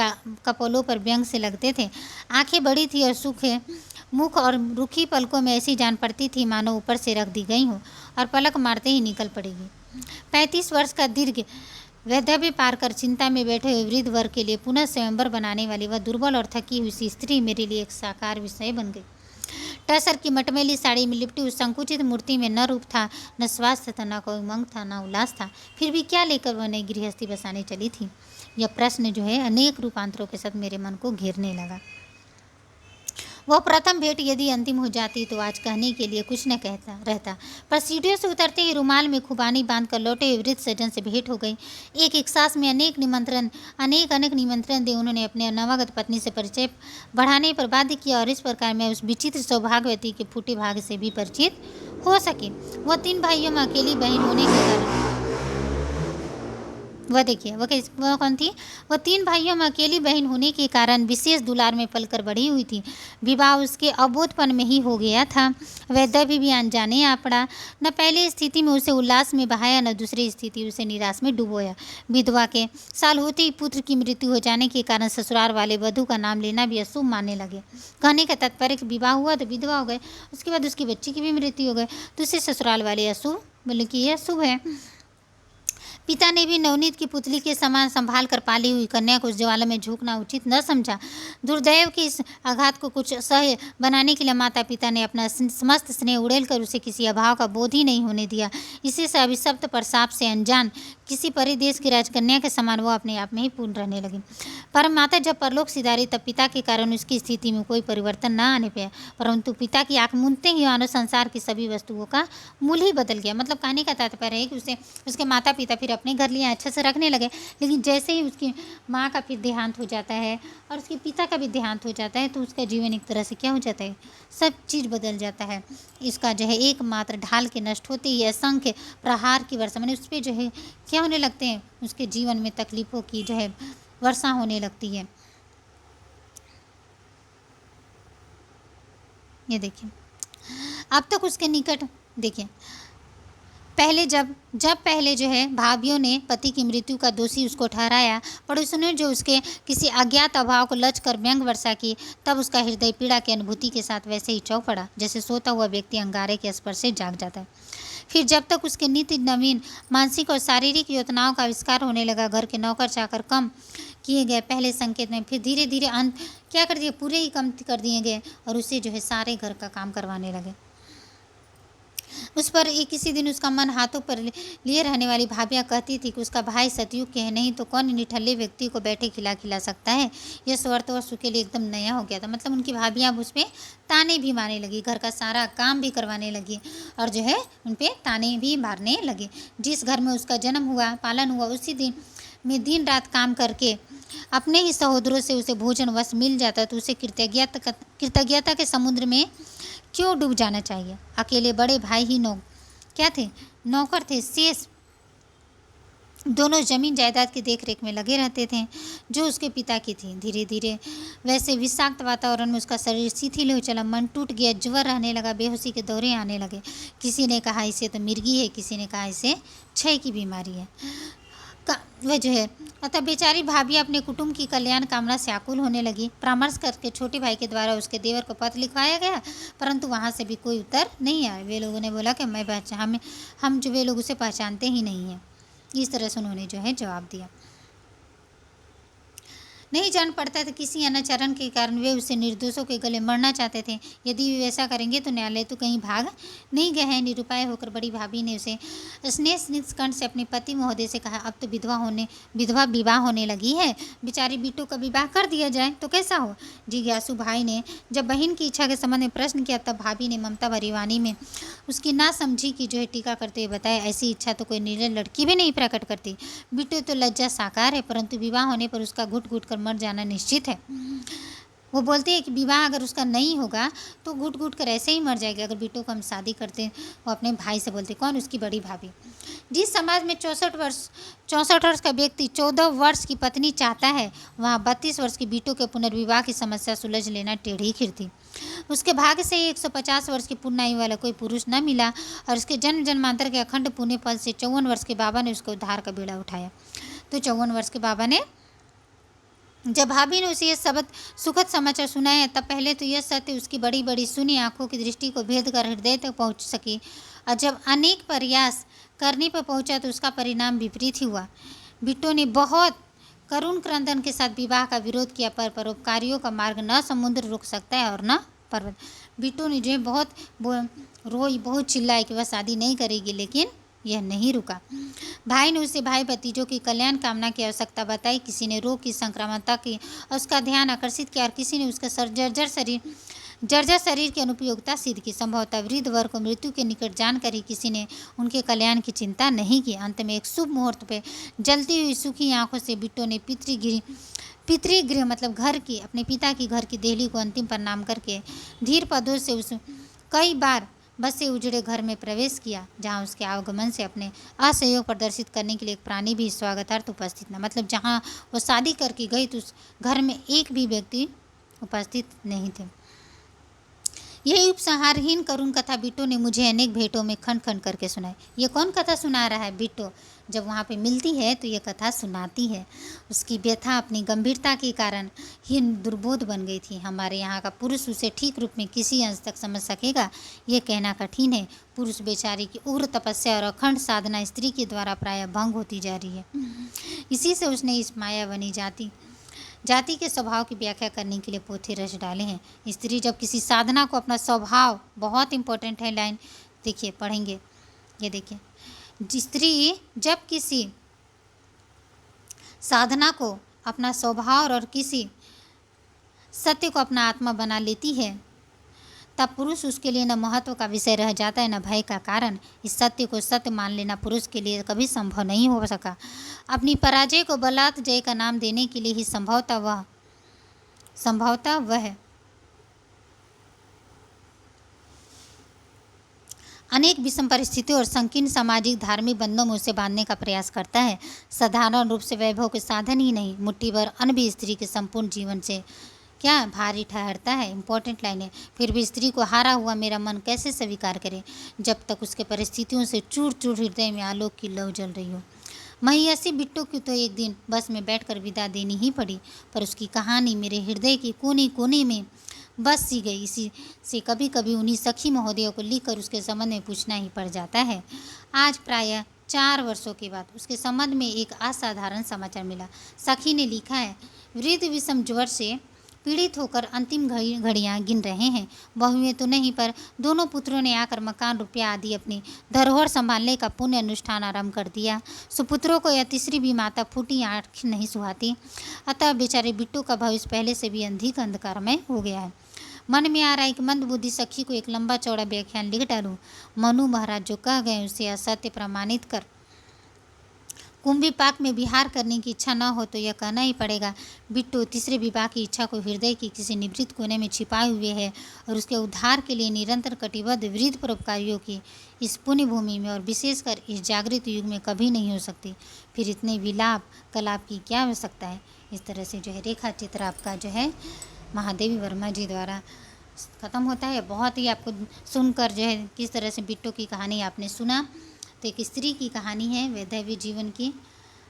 कपोलों पर व्यंग से लगते थे। आंखें बड़ी थी और सूखे मुख और रुखी पलकों में ऐसी जान पड़ती थी मानो ऊपर से रख दी गई हो और पलक मारते ही निकल पड़ेगी। 35 वर्ष का दीर्घ वैधव्य पार कर चिंता में बैठे हुए वृद्ध वर्ग के लिए पुनः स्वयंवर बनाने वाली वह दुर्बल और थकी हुई सी स्त्री मेरे लिए एक साकार विषय बन गई। टसर की मटमैली साड़ी में लिपटी उस संकुचित मूर्ति में न रूप था, न स्वास्थ्य था, न कोई उमंग था, न उल्लास था। फिर भी क्या लेकर वह नई गृहस्थी बसाने चली थी? यह प्रश्न जो है अनेक रूपांतरों के साथ मेरे मन को घेरने लगा। वह प्रथम भेंट यदि अंतिम हो जाती तो आज कहने के लिए कुछ न कहता रहता, पर सीढ़ियों से उतरते ही रुमाल में खुबानी बांधकर लौटे हुए वृद्ध सज्जन से भेंट हो गई। एक सांस में अनेक निमंत्रण दे उन्होंने अपने नवागत पत्नी से परिचय बढ़ाने पर बाध्य किया और इस प्रकार मैं उस विचित्र सौभाग्यवती के फूटे भाग से भी परिचित हो सके। वह 3 भाइयों में अकेली बहन होने के कारण वह कौन थी? वह 3 भाइयों में अकेली बहन होने के कारण विशेष दुलार में पलकर बड़ी हुई थी। विवाह उसके अबोधपन में ही हो गया था। वैधव्य भी अनजाने आ पड़ा। न पहली स्थिति में उसे उल्लास में बहाया, न दूसरी स्थिति उसे निराश में डुबोया। विधवा के साल होते ही पुत्र की मृत्यु हो जाने के कारण ससुराल वाले वधू का नाम लेना भी अशुभ मानने लगे। कहने का तात्पर्य विवाह हुआ तो विधवा हो गए, उसके बाद उसकी बच्ची की भी मृत्यु हो गई तो उसे ससुराल वाले अशुभ बोले कि यह अशुभ है। पिता ने भी नवनीत की पुतली के समान संभाल कर पाली हुई कन्या को उस ज्वाला में झोंकना उचित न समझा। दुर्दैव के इस आघात को कुछ सह्य बनाने के लिए माता पिता ने अपना समस्त स्नेह उड़ेल कर उसे किसी अभाव का बोध ही नहीं होने दिया। इसी से अभिशप्त पर शाप से अनजान किसी परिदेश की राजकन्या के समान वो अपने आप में ही पूर्ण रहने लगी। पर माता जब परलोक सिधारी तब पिता के कारण उसकी स्थिति में कोई परिवर्तन न आने पाया, परंतु पिता की आंख मूंदते ही मानो संसार की सभी वस्तुओं का मूल ही बदल गया। मतलब कहानी का तात्पर्य है कि उसे उसके माता पिता फिर अपने घर लिए अच्छे से रखने लगे, लेकिन जैसे ही उसकी माँ का फिर देहांत हो जाता है और उसके पिता का भी देहांत हो जाता है तो उसका जीवन एक तरह से क्या हो जाता है, सब चीज़ बदल जाता है। इसका जो है एकमात्र ढाल के नष्ट होते ही असंख्य प्रहार की वर्षा, मैंने उस पर जो है क्या होने लगते हैं, उसके जीवन में तकलीफ़ों की जो है वर्षा होने लगती है। ये देखिए, अब तक उसके निकट देखिए पहले जो है भाभीियों ने पति की मृत्यु का दोषी उसको ठहराया, पड़ोसियों ने जो उसके किसी अज्ञात अभाव को लच कर व्यंग वर्षा की, तब उसका हृदय पीड़ा की अनुभूति के साथ वैसे ही चौंक पड़ा जैसे सोता हुआ व्यक्ति अंगारे के स्पर्श से जाग जाता है। फिर जब तक उसके नित्य नवीन मानसिक और शारीरिक योजनाओं का आविष्कार होने लगा, घर के नौकर चाकर कम किए गए पहले संकेत में, फिर धीरे धीरे अंत क्या कर दिए, पूरे ही कम कर दिए गए और उसे जो है सारे घर का काम करवाने लगे। उस पर एक किसी दिन उसका मन हाथों पर लिए रहने वाली भाभियाँ कहती थी कि उसका भाई सतयुग के है, नहीं तो कौन निठल्ले व्यक्ति को बैठे खिला सकता है। यह स्वर्त वर्ष के लिए एकदम नया हो गया था। मतलब उनकी भाभियाँ अब उस पर ताने भी मारने लगी, घर का सारा काम भी करवाने लगी और जो है उन पर ताने भी मारने लगे। जिस घर में उसका जन्म हुआ पालन हुआ उसी दिन में दिन रात काम करके अपने ही सहोदरों से उसे भोजन वश मिल जाता तो उसे कृतज्ञता के समुद्र में क्यों डूब जाना चाहिए। अकेले बड़े भाई ही क्या थे, नौकर थे, शेष दोनों जमीन जायदाद की देखरेख में लगे रहते थे जो उसके पिता की थी। धीरे धीरे वैसे विषाक्त वातावरण में उसका शरीर शिथिल हो चला, मन टूट गया, ज्वर रहने लगा, बेहोशी के दौरे आने लगे। किसी ने कहा इसे तो मिर्गी है, किसी ने कहा इसे क्षय की बीमारी है। वह जो है अतः बेचारी भाभी अपने कुटुंब की कल्याण कामना से आकुल होने लगी। परामर्श करके छोटे भाई के द्वारा उसके देवर को पत्र लिखवाया गया, परंतु वहाँ से भी कोई उत्तर नहीं आया। वे लोगों ने बोला कि हम जो वे लोग उसे पहचानते ही नहीं हैं। इस तरह से उन्होंने जो है जवाब दिया। नहीं जान पड़ता था किसी अनाचरण के कारण वे उसे निर्दोषों के गले मरना चाहते थे। यदि वे वैसा करेंगे तो न्यायालय तो कहीं भाग नहीं गए हैं। निरुपाय होकर बड़ी भाभी ने उसे स्नेह स्निग्ध कंठ से अपने पति महोदय से कहा, अब तो विधवा विवाह होने लगी है, बेचारी बिट्टू का विवाह कर दिया जाए तो कैसा हो। जिज्ञासु भाई ने जब बहन की इच्छा के संबंध में प्रश्न किया तब भाभी ने ममता भरी वाणी में उसकी ना समझी की जो है टीका करते हुए बताया, ऐसी इच्छा तो कोई निर्जल लड़की भी नहीं प्रकट करती। बिट्टू तो लज्जा साकार है, परंतु विवाह होने पर उसका घुट घुट कर मर जाना निश्चित है। वो बोलते हैं कि विवाह अगर उसका नहीं होगा तो घुट घुट कर ऐसे ही मर जाएगी। अगर बिट्टू को हम शादी करते वो अपने भाई से बोलते, कौन, उसकी बड़ी भाभी। जिस समाज में 64 वर्ष का व्यक्ति 14 वर्ष की पत्नी चाहता है, वहाँ 32 वर्ष की बिट्टू के पुनर्विवाह की समस्या सुलझ लेना टेढ़ी खीर थी। उसके भाग्य से 150 वर्ष की पूर्ण आयु वाला कोई पुरुष न मिला और उसके जन्म जन्मांतर के अखंड पुण्य फल से 54 वर्ष के बाबा ने उसको उद्धार का बेड़ा उठाया। तो 54 वर्ष के बाबा ने जब भाभी ने उसे यह सुखद समाचार सुनाया तब पहले तो यह सत्य उसकी बड़ी बड़ी सुनी आंखों की दृष्टि को भेद कर हृदय तक पहुंच सकी, और जब अनेक प्रयास करने पर पहुंचा तो उसका परिणाम विपरीत ही हुआ। बिट्टू ने बहुत करुण क्रंदन के साथ विवाह का विरोध किया, पर परोपकारियों का मार्ग न समुद्र रोक सकता है और न पर्वत। बिट्टू ने जो है बहुत चिल्लाए कि वह शादी नहीं करेगी, लेकिन यह नहीं रुका। भाई ने उसे भाई भतीजों की कल्याण कामना की आवश्यकता बताई। किसी ने रोग की संक्रामकता की और उसका ध्यान आकर्षित किया और किसी ने उसका जर्जर शरीर की अनुपयोगिता सिद्ध की। संभवतः वृद्ध वर्ग को मृत्यु के निकट जानकर ही किसी ने उनके कल्याण की चिंता नहीं की। अंत में एक शुभ मुहूर्त पे जलती हुई सूखी आंखों से बिट्टू ने पितृगृह मतलब घर की अपने पिता की घर की देहली को अंतिम प्रणाम करके धीर पदों से उस कई बार बस से उजड़े घर में प्रवेश किया, जहां उसके आगमन से अपने असहयोग प्रदर्शित करने के लिए एक प्राणी भी स्वागतार्थ उपस्थित न। मतलब जहां वो शादी करके गई तो उस घर में एक भी व्यक्ति उपस्थित नहीं थे। यही उपसंहारहीन करुण कथा बिट्टू ने मुझे अनेक भेंटों में खंड खंड करके सुनाई। ये कौन कथा सुना रहा है? बिट्टू, जब वहाँ पे मिलती है तो ये कथा सुनाती है। उसकी व्यथा अपनी गंभीरता के कारण ही दुर्बोध बन गई थी। हमारे यहाँ का पुरुष उसे ठीक रूप में किसी अंश तक समझ सकेगा ये कहना कठिन है। पुरुष बेचारी की उग्र तपस्या और अखंड साधना स्त्री के द्वारा प्रायः भंग होती जा रही है। इसी से उसने इस मायावनी जाति के स्वभाव की व्याख्या करने के लिए पोथे रच डाले हैं। स्त्री जब किसी साधना को अपना स्वभाव, बहुत इंपॉर्टेंट है लाइन, देखिए पढ़ेंगे, ये देखिए, स्त्री जब किसी साधना को अपना स्वभाव और किसी सत्य को अपना आत्मा बना लेती है तब पुरुष उसके लिए न महत्व का विषय रह जाता है न भय का कारण। इस सत्य को सत्य मान लेना पुरुष के लिए कभी संभव नहीं हो सका। अपनी पराजय को बलात् जय का नाम देने के लिए ही संभवतः वह अनेक विषम परिस्थितियों और संकीर्ण सामाजिक धार्मिक बंधनों में उसे बांधने का प्रयास करता है। साधारण रूप से वैभव के साधन ही नहीं, मुट्ठी भर अन्न भी स्त्री के संपूर्ण जीवन से क्या भारी ठहरता है। इंपॉर्टेंट लाइन है। फिर भी स्त्री को हारा हुआ मेरा मन कैसे स्वीकार करे जब तक उसके परिस्थितियों से चूर चूर हृदय में आलोक की लौ जल रही हो। महियसी बिट्टू की तो एक दिन बस में बैठकर विदा देनी ही पड़ी, पर उसकी कहानी मेरे हृदय के कोने कोने में बस सी गई। इसी से कभी कभी उन्हीं सखी महोदयों को लिखकर उसके संबंध में पूछना ही पड़ जाता है। आज प्रायः 4 वर्षों के बाद उसके संबंध में एक असाधारण समाचार मिला। सखी ने लिखा है, वृद्ध विषम ज्वर से पीड़ित होकर अंतिम घड़ियां गिन रहे हैं। बहुएं तो नहीं, पर दोनों पुत्रों ने आकर मकान, रुपया आदि अपनी धरोहर संभालने का पुण्य अनुष्ठान आरंभ कर दिया। सुपुत्रों को यह तीसरी भी माता फूटी आँख नहीं सुहाती। अतः बेचारे बिट्टू का भविष्य पहले से भी अधिक अंधकारमय हो गया है। मन में आ रहा है कि मंदबुद्धि सखी को एक लंबा चौड़ा व्याख्यान लिख डालूं। मनु महाराज जो कह गए उसे असत्य प्रमाणित कर कुंभी पाक में विहार करने की इच्छा न हो तो यह कहना ही पड़ेगा। बिट्टू तीसरे विवाह की इच्छा को हृदय के किसी निवृत्त कोने में छिपाए हुए है और उसके उद्धार के लिए निरंतर कटिबद्ध वृद्ध परोपकारियों की इस पुण्य भूमि में और विशेषकर इस जागृत युग में कभी नहीं हो सकती। फिर इतने विलाप कलाप की क्या आवश्यकता है। इस तरह से जो है रेखा चित्र आपका जो है महादेवी वर्मा जी द्वारा ख़त्म होता है। बहुत ही आपको सुनकर जो है किस तरह से बिट्टू की कहानी आपने सुना, तो एक स्त्री की कहानी है वैधव्य जीवन की।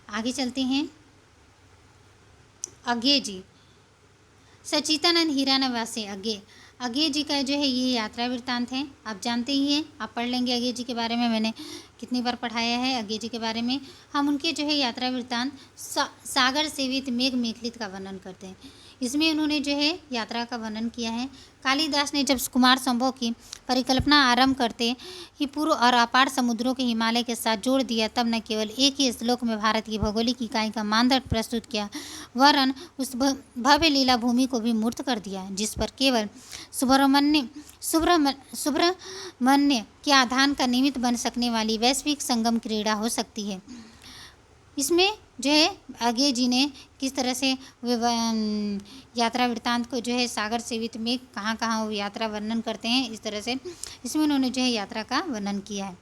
आगे चलते हैं। अज्ञे जी, सचितानंद हीरानवासे अज्ञे जी का जो है ये यात्रा वृत्तांत है। आप जानते ही हैं, आप पढ़ लेंगे अज्ञे जी के बारे में, मैंने कितनी बार पढ़ाया है अज्ञे जी के बारे में। हम उनके जो है यात्रा वृत्तांत सागर सेवित मेघ मेखलित का वर्णन करते हैं। इसमें उन्होंने जो है यात्रा का वर्णन किया है। कालिदास ने जब कुमार संभव की परिकल्पना आरंभ करते ही पूर्व और अपार समुद्रों के हिमालय के साथ जोड़ दिया, तब न केवल एक ही श्लोक में भारत की भौगोलिक इकाई का मानदंड प्रस्तुत किया, वरन उस भव्य लीला भूमि को भी मूर्त कर दिया जिस पर केवल सुब्रमण्य के आधान का निमित्त बन सकने वाली वैश्विक संगम क्रीड़ा हो सकती है। इसमें जो है अज्ञे जी ने किस तरह से यात्रा वृत्तांत को जो है सागर सेवित में कहाँ कहाँ वो यात्रा वर्णन करते हैं, इस तरह से इसमें उन्होंने जो है यात्रा का वर्णन किया है।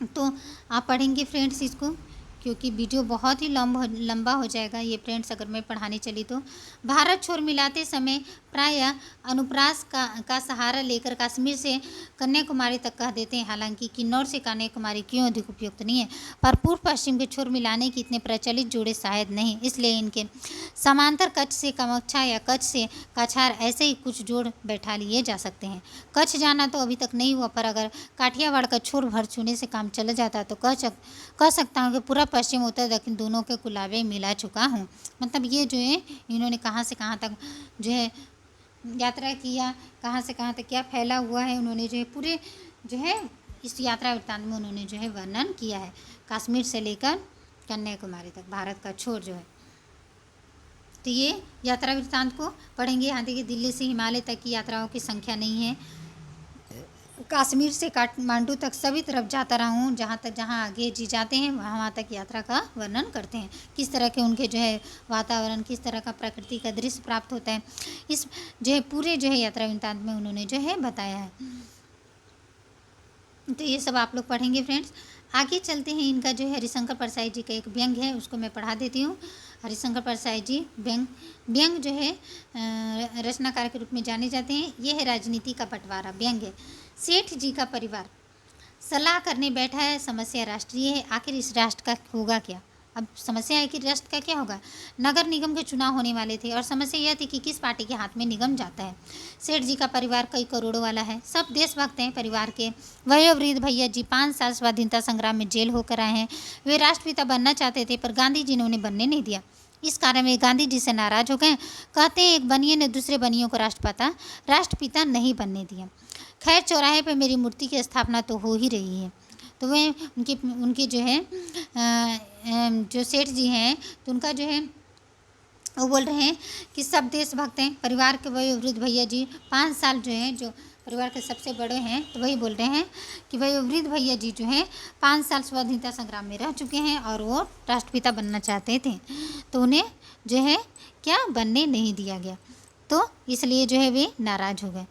तो आप पढ़ेंगे फ्रेंड्स इसको, क्योंकि वीडियो बहुत ही लंबा हो जाएगा ये फ्रेंड्स अगर मैं पढ़ाने चली तो। भारत छोर मिलाते समय प्रायः अनुप्रास का सहारा लेकर कश्मीर से कन्याकुमारी तक कह देते हैं। हालांकि किन्नौर से कन्याकुमारी क्यों अधिक उपयुक्त नहीं है, पर पूर्व पश्चिम के छोर मिलाने के इतने प्रचलित जोड़े शायद नहीं, इसलिए इनके समांतर कच्छ से कामाख्या या कच्छ से काछार ऐसे ही कुछ जोड़ बैठा लिए जा सकते हैं। कच्छ जाना तो अभी तक नहीं हुआ, पर अगर काठियावाड़ का छोर भर छूने से काम चला जाता तो कह सकता हूँ कि पूरा पश्चिम उत्तर दक्षिण दोनों के कुलावे मिला चुका हूँ। मतलब ये जो है इन्होंने कहाँ से कहाँ तक जो है यात्रा किया, कहाँ से कहाँ तक क्या फैला हुआ है, उन्होंने जो है पूरे जो है इस यात्रा वृत्तांत में उन्होंने जो है वर्णन किया है। कश्मीर से लेकर कन्याकुमारी तक भारत का छोर जो है। तो ये यात्रा वृत्तांत को पढ़ेंगे। यहाँ देखिए दिल्ली से हिमालय तक की यात्राओं की संख्या नहीं है। कश्मीर से काठमांडू तक सभी तरफ जाता रहा हूँ, जहाँ आगे जी जाते हैं वहाँ तक यात्रा का वर्णन करते हैं। किस तरह के उनके जो है वातावरण, किस तरह का प्रकृति का दृश्य प्राप्त होता है, इस जो है पूरे जो है यात्रा वृत्तांत में उन्होंने जो है बताया है। तो ये सब आप लोग पढ़ेंगे फ्रेंड्स। आगे चलते हैं। इनका जो है हरिशंकर परसाई जी का एक व्यंग है, उसको मैं पढ़ा देती हूँ। हरिशंकर परसाई जी व्यंग जो है रचनाकार के रूप में जाने जाते हैं। यह है राजनीति का बंटवारा। व्यंग है। सेठ जी का परिवार सलाह करने बैठा है, समस्या राष्ट्रीय है, आखिर इस राष्ट्र का होगा क्या। अब समस्या है कि राष्ट्र का क्या होगा। नगर निगम के चुनाव होने वाले थे और समस्या यह थी कि किस पार्टी के हाथ में निगम जाता है। सेठ जी का परिवार कई करोड़ों वाला है, सब देशभक्त हैं परिवार के। वयोवृद्ध भैया जी 5 साल स्वाधीनता संग्राम में जेल होकर आए हैं। वे राष्ट्रपिता बनना चाहते थे पर गांधी जी ने उन्हें बनने नहीं दिया। इस कारण वे गांधी जी से नाराज हो गए। कहते हैं एक बनिए ने दूसरे बनियों को राष्ट्रपिता नहीं बनने दिया। खैर, चौराहे पर मेरी मूर्ति की स्थापना तो हो ही रही है। तो वे उनकी जो है जो सेठ जी हैं, तो उनका जो है वो बोल रहे हैं कि सब देशभक्त हैं। परिवार के वयोवृद्ध भैया जी 5 साल जो हैं, जो परिवार के सबसे बड़े हैं, तो वही बोल रहे हैं कि वयोवृद्ध भैया जी जो हैं 5 साल स्वाधीनता संग्राम में रह चुके हैं और वो राष्ट्रपिता बनना चाहते थे, तो उन्हें जो है क्या बनने नहीं दिया गया, तो इसलिए जो है वे नाराज़ हो गए।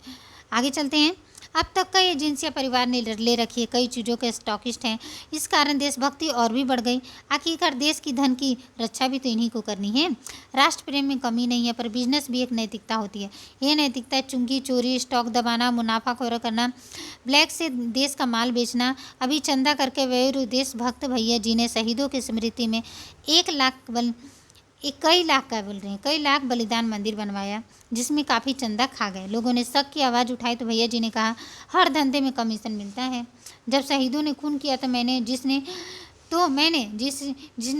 आगे चलते हैं। अब तक कई एजेंसियां परिवार ने ले रखी है, कई चीज़ों के स्टॉकिस्ट हैं। इस कारण देशभक्ति और भी बढ़ गई। आखिरकार देश की धन की रक्षा भी तो इन्हीं को करनी है। राष्ट्र प्रेम में कमी नहीं है, पर बिजनेस भी एक नैतिकता होती है। ये नैतिकता चुंगी, चोरी, स्टॉक दबाना, मुनाफाखोरी करना, ब्लैक से देश का माल बेचना। अभी चंदा करके वयोवृद्ध देशभक्त भैया जी ने शहीदों की स्मृति में 1 लाख कई लाख का बोल रहे हैं, कई लाख बलिदान मंदिर बनवाया, जिसमें काफ़ी चंदा खा गए। लोगों ने शक की आवाज़ उठाई तो भैया जी ने कहा हर धंधे में कमीशन मिलता है। जब शहीदों ने खून किया तो मैंने जिसने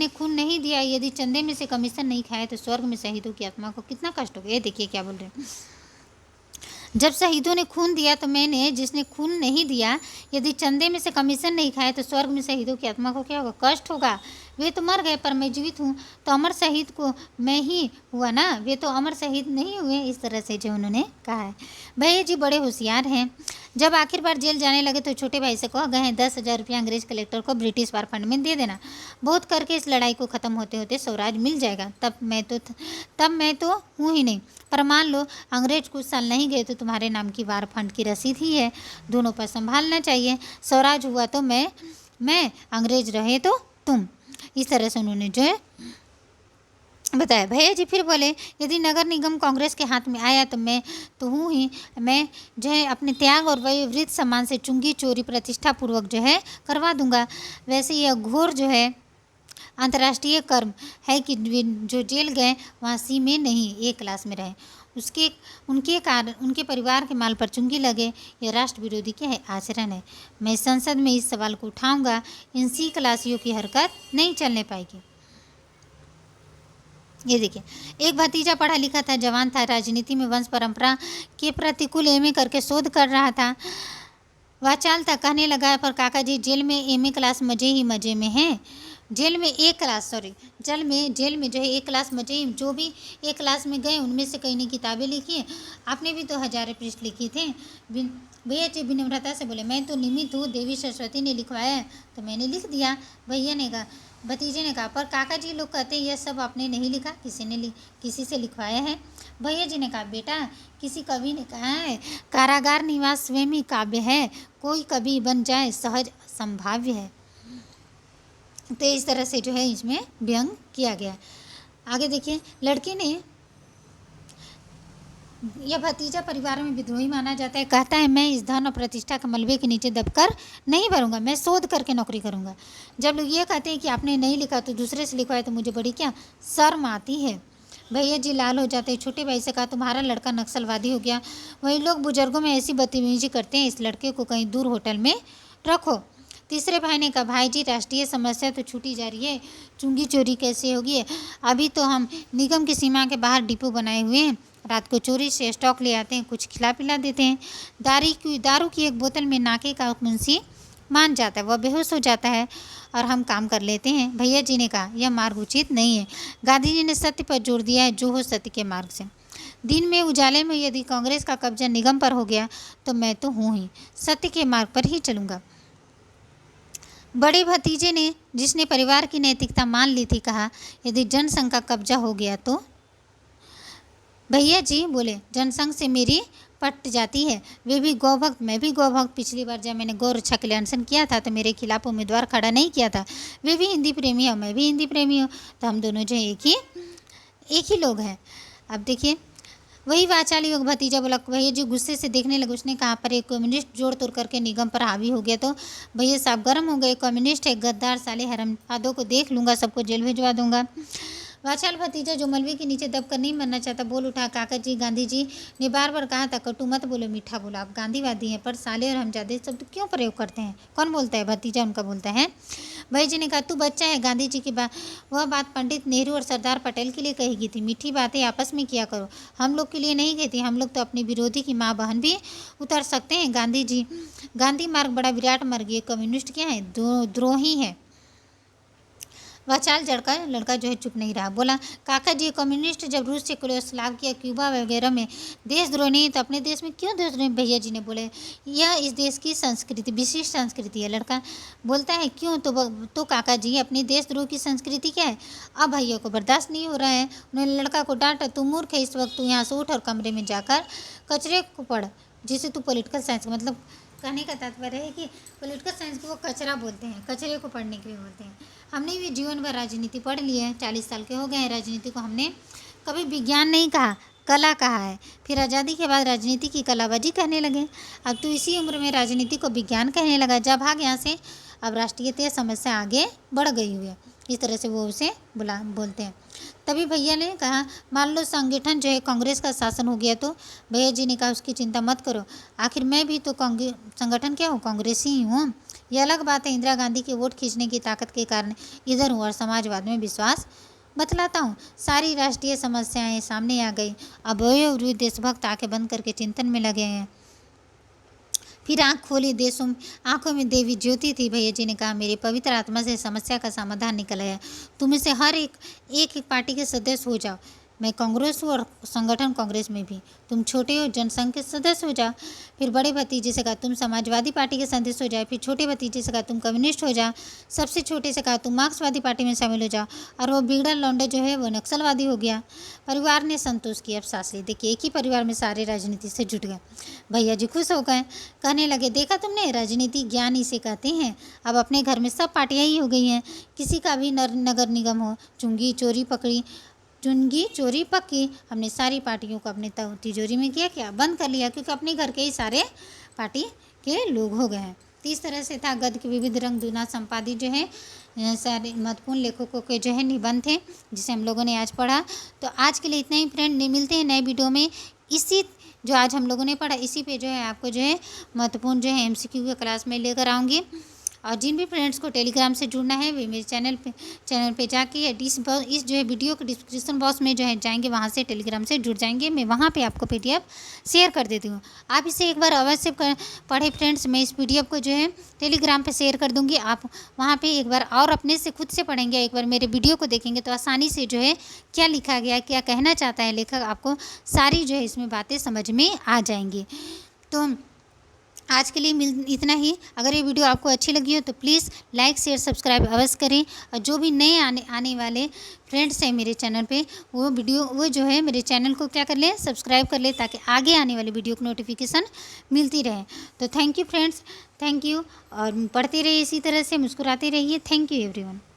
खून नहीं दिया, यदि चंदे में से कमीशन नहीं खाया तो स्वर्ग में शहीदों की आत्मा को कितना कष्ट होगा। ये देखिए क्या बोल रहे हैं। जब शहीदों ने खून दिया तो मैंने, जिसने खून नहीं दिया, यदि चंदे में से कमीशन नहीं खाया तो स्वर्ग में शहीदों की आत्मा को क्या होगा, कष्ट होगा। वे तो मर गए पर मैं जीवित हूँ, तो अमर शहीद को मैं ही हुआ ना, वे तो अमर शहीद नहीं हुए। इस तरह से जो उन्होंने कहा है। भैया जी बड़े होशियार हैं। जब आखिर बार जेल जाने लगे तो छोटे भाई से कहा गए हैं 10,000 रुपया अंग्रेज कलेक्टर को ब्रिटिश वार फंड में दे देना। बहुत करके इस लड़ाई को ख़त्म होते होते स्वराज मिल जाएगा। तब मैं तो हूँ ही नहीं, पर मान लो अंग्रेज कुछ साल नहीं गए तो तुम्हारे नाम की वार फंड की रसीद ही है। दोनों पर संभालना चाहिए। स्वराज हुआ तो मैं अंग्रेज रहे तो तुम। इस तरह से उन्होंने जो है बताया। भैया जी फिर बोले यदि नगर निगम कांग्रेस के हाथ में आया तो मैं तो हूँ ही, मैं जो है अपने त्याग और वयोवृद्ध सम्मान से चुंगी चोरी प्रतिष्ठा पूर्वक जो है करवा दूंगा। वैसे यह घोर जो है अंतर्राष्ट्रीय कर्म है कि जो जेल गए वहाँ सी में नहीं, A क्लास में रहे। उनके कारण उनके परिवार के माल पर चुंगी लगे, यह राष्ट्र विरोधी क्या है, आचरण है। मैं संसद में इस सवाल को उठाऊंगा। इन C क्लासियों की हरकत नहीं चलने पाएगी। ये देखिए, एक भतीजा पढ़ा लिखा था, जवान था, राजनीति में वंश परंपरा के प्रतिकूल MA करके शोध कर रहा था। वह चाल था, कहने लगा पर काका जी जेल में MA क्लास मजे ही मजे में है। जेल में जेल में जो है A क्लास मजे ही, जो भी A क्लास में गए उनमें से कई ने किताबें लिखी हैं। आपने भी तो हजारों पृष्ठ लिखी थे। भैया जी विनम्रता से बोले मैं तो निमित्त हूँ, देवी सरस्वती ने लिखवाया है तो मैंने लिख दिया। भतीजे ने कहा पर काका जी लोग कहते हैं यह सब आपने नहीं लिखा, किसी से लिखवाया है। भैया जी ने कहा बेटा किसी कवि ने कहा है कारागार निवास स्वयं ही काव्य है, कोई कवि बन जाए सहज संभाव्य है। तो इस तरह से जो है इसमें व्यंग किया गया। आगे देखिए, लड़के ने यह भतीजा परिवार में विद्रोही माना जाता है। कहता है मैं इस धन और प्रतिष्ठा के मलबे के नीचे दबकर नहीं भरूंगा, मैं शोध करके नौकरी करूंगा। जब लोग ये कहते हैं कि आपने नहीं लिखा तो दूसरे से लिखवाए तो मुझे बड़ी क्या शर्म आती है। भैया जी लाल हो जाते हैं। छोटे भाई से कहा तुम्हारा लड़का नक्सलवादी हो गया। वही लोग बुजुर्गों में ऐसी बदतमीजी करते हैं, इस लड़के को कहीं दूर होटल में रखो। तीसरे भाई ने कहा भाई जी राष्ट्रीय समस्या तो छूटी जा रही है, चुंगी चोरी कैसे होगी। अभी तो हम निगम की सीमा के बाहर डिपो बनाए हुए हैं, रात को चोरी से स्टॉक ले आते हैं, कुछ खिला पिला देते हैं। दारू की एक बोतल में नाके का मुंशी मान जाता है, वह बेहोश हो जाता है और हम काम कर लेते हैं। भैया जी ने कहा यह मार्ग उचित नहीं है। गांधी जी ने सत्य पर जोर दिया है, जो हो सत्य के मार्ग से। दिन में उजाले में यदि कांग्रेस का कब्जा निगम पर हो गया तो मैं तो हूँ ही, सत्य के मार्ग पर ही चलूँगा। बड़े भतीजे ने, जिसने परिवार की नैतिकता मान ली थी, कहा यदि जनसंघ का कब्जा हो गया तो। भैया जी बोले जनसंघ से मेरी पट जाती है, वे भी गौभक्त मैं भी गौभक्त। पिछली बार जब मैंने गौ रक्षा के लिए अनशन किया था तो मेरे खिलाफ उम्मीदवार खड़ा नहीं किया था। वे भी हिंदी प्रेमी है, मैं भी हिंदी प्रेमी हूँ, तो हम दोनों जो एक ही लोग हैं। अब देखिए वही वाचाली योग भतीजा बोला। भैया जी गुस्से से देखने लगे। उसने कहा पर एक कम्युनिस्ट जोड़ तोड़ करके निगम पर हावी हो गया तो भैया साहब गर्म हो गए। कम्युनिस्ट है, गद्दार साले हरामजादों को देख लूँगा, सबको जेल भिजवा दूंगा। वाचाल भतीजा जो मलबे के नीचे दबकर नहीं मरना चाहता बोल उठा, काका जी गांधी जी ने बार बार कहा था कटु मत बोलो मीठा बोलो। आप गांधीवादी हैं पर साले और हमजादे शब्द क्यों प्रयोग करते हैं? कौन बोलता है? भतीजा उनका बोलता है। भाई जी ने कहा तू बच्चा है, गांधी जी की बात, वह बात पंडित नेहरू और सरदार पटेल के लिए कही गई थी। मीठी बातें आपस में किया करो, हम लोग के लिए नहीं कही थी। हम लोग तो अपने विरोधी की माँ बहन भी उतार सकते हैं। गांधी जी गांधी मार्ग बड़ा विराट मार्ग, ये कम्युनिस्ट क्या है? द्रोही है। वाचाल लड़का जो है चुप नहीं रहा, बोला काका जी कम्युनिस्ट जब रूस से कोलोस्लाविया क्यूबा वगैरह में देशद्रोह नहीं तो अपने देश में क्यों देशद्रोह? भैया जी ने बोले यह इस देश की संस्कृति, विशिष्ट संस्कृति है। लड़का बोलता है क्यों? तो काका जी अपने देशद्रोह की संस्कृति क्या है? अब भैया को बर्दाश्त नहीं हो रहा है। उन्होंने लड़का को डांटा, तू मूर्ख है, इस वक्त तू यहाँ से उठ और कमरे में जाकर कचरे को पढ़ जिसे तू पॉलिटिकल साइंस, मतलब कहने का तात्पर्य है कि पॉलिटिकल साइंस को वो कचरा बोलते हैं, कचरे को पढ़ने के लिए बोलते हैं। हमने भी जीवन भर राजनीति पढ़ ली है, 40 साल के हो गए हैं। राजनीति को हमने कभी विज्ञान नहीं कहा, कला कहा है। फिर आज़ादी के बाद राजनीति की कलाबाजी कहने लगे। अब तो इसी उम्र में राजनीति को विज्ञान कहने लगा। जा भाग यहाँ से। अब राष्ट्रीयता समस्या आगे बढ़ गई हुई है, इस तरह से वो उसे बोलते हैं। तभी भैया ने कहा मान लो संगठन जो है कांग्रेस का शासन हो गया तो? भैया जी ने कहा उसकी चिंता मत करो, आखिर मैं भी तो संगठन क्या हूँ, कांग्रेस ही हूँ। यह अलग बात है इंदिरा गांधी के वोट खींचने की ताकत के कारण इधर हूँ और समाजवाद में विश्वास बतलाता हूँ। सारी राष्ट्रीय समस्याएं सामने आ गई। अब वयोवृद्ध देशभक्त आंखें बंद करके चिंतन में लगे हैं। फिर आँख खोली, आँखों में देवी ज्योति थी। भैया जी ने कहा मेरी पवित्र आत्मा से समस्या का समाधान निकला है। तुम इसे हर एक पार्टी के सदस्य हो जाओ। मैं कांग्रेस हूँ और संगठन कांग्रेस में भी। तुम छोटे हो जनसंघ के सदस्य हो जाओ। फिर बड़े भतीजे से कहा तुम समाजवादी पार्टी के सदस्य हो जाओ। फिर छोटे भतीजे से कहा तुम कम्युनिस्ट हो जाओ। सबसे छोटे से कहा तुम मार्क्सवादी पार्टी में शामिल हो जाओ। और वो बिगड़ा लौंडा जो है वो नक्सलवादी हो गया। परिवार ने संतोष किया। अब सास ली। देखिए एक ही परिवार में सारे राजनीति से जुट गए। भैया जी खुश हो गए, कहने लगे देखा तुमने, राजनीति ज्ञान इसे कहते हैं। अब अपने घर में सब पार्टियाँ ही हो गई हैं। किसी का भी नगर निगम हो, चुनगी चोरी पक्की। हमने सारी पार्टियों को अपने तिजोरी में किया, क्या बंद कर लिया, क्योंकि अपने घर के ही सारे पार्टी के लोग हो गए हैं। तो इस तरह से था गद्य के विविध रंग दूना संपादित जो है सारे महत्वपूर्ण लेखकों के जो है निबंध थे, जिसे हम लोगों ने आज पढ़ा। तो आज के लिए इतना ही फ्रेंड, मिलते हैं नए वीडियो में। इसी जो आज हम लोगों ने पढ़ा इसी पे जो है आपको जो है महत्वपूर्ण जो है MCQ की क्लास में लेकर आऊँगी। और जिन भी फ्रेंड्स को टेलीग्राम से जुड़ना है वे मेरे चैनल पे जाके इस जो है वीडियो के डिस्क्रिप्शन बॉक्स में जो है जाएंगे, वहाँ से टेलीग्राम से जुड़ जाएंगे। मैं वहाँ पे आपको PDF शेयर कर देती हूँ। आप इसे एक बार अवश्य पढ़े फ्रेंड्स। मैं इस PDF को जो है टेलीग्राम पे शेयर कर दूँगी। आप वहाँ पे एक बार और अपने से खुद से पढ़ेंगे, एक बार मेरे वीडियो को देखेंगे तो आसानी से जो है क्या लिखा गया, क्या कहना चाहता है लेखक, आपको सारी जो है इसमें बातें समझ में आ जाएंगी। तो आज के लिए इतना ही। अगर ये वीडियो आपको अच्छी लगी हो तो प्लीज़ लाइक शेयर सब्सक्राइब अवश्य करें। और जो भी नए आने वाले फ्रेंड्स हैं मेरे चैनल पे वो जो है मेरे चैनल को क्या कर लें, सब्सक्राइब कर लें, ताकि आगे आने वाली वीडियो की नोटिफिकेशन मिलती रहे। तो thank you friends, thank you. और पढ़ते रहिए इसी तरह से, मुस्कुराते रहिए। Thank you everyone.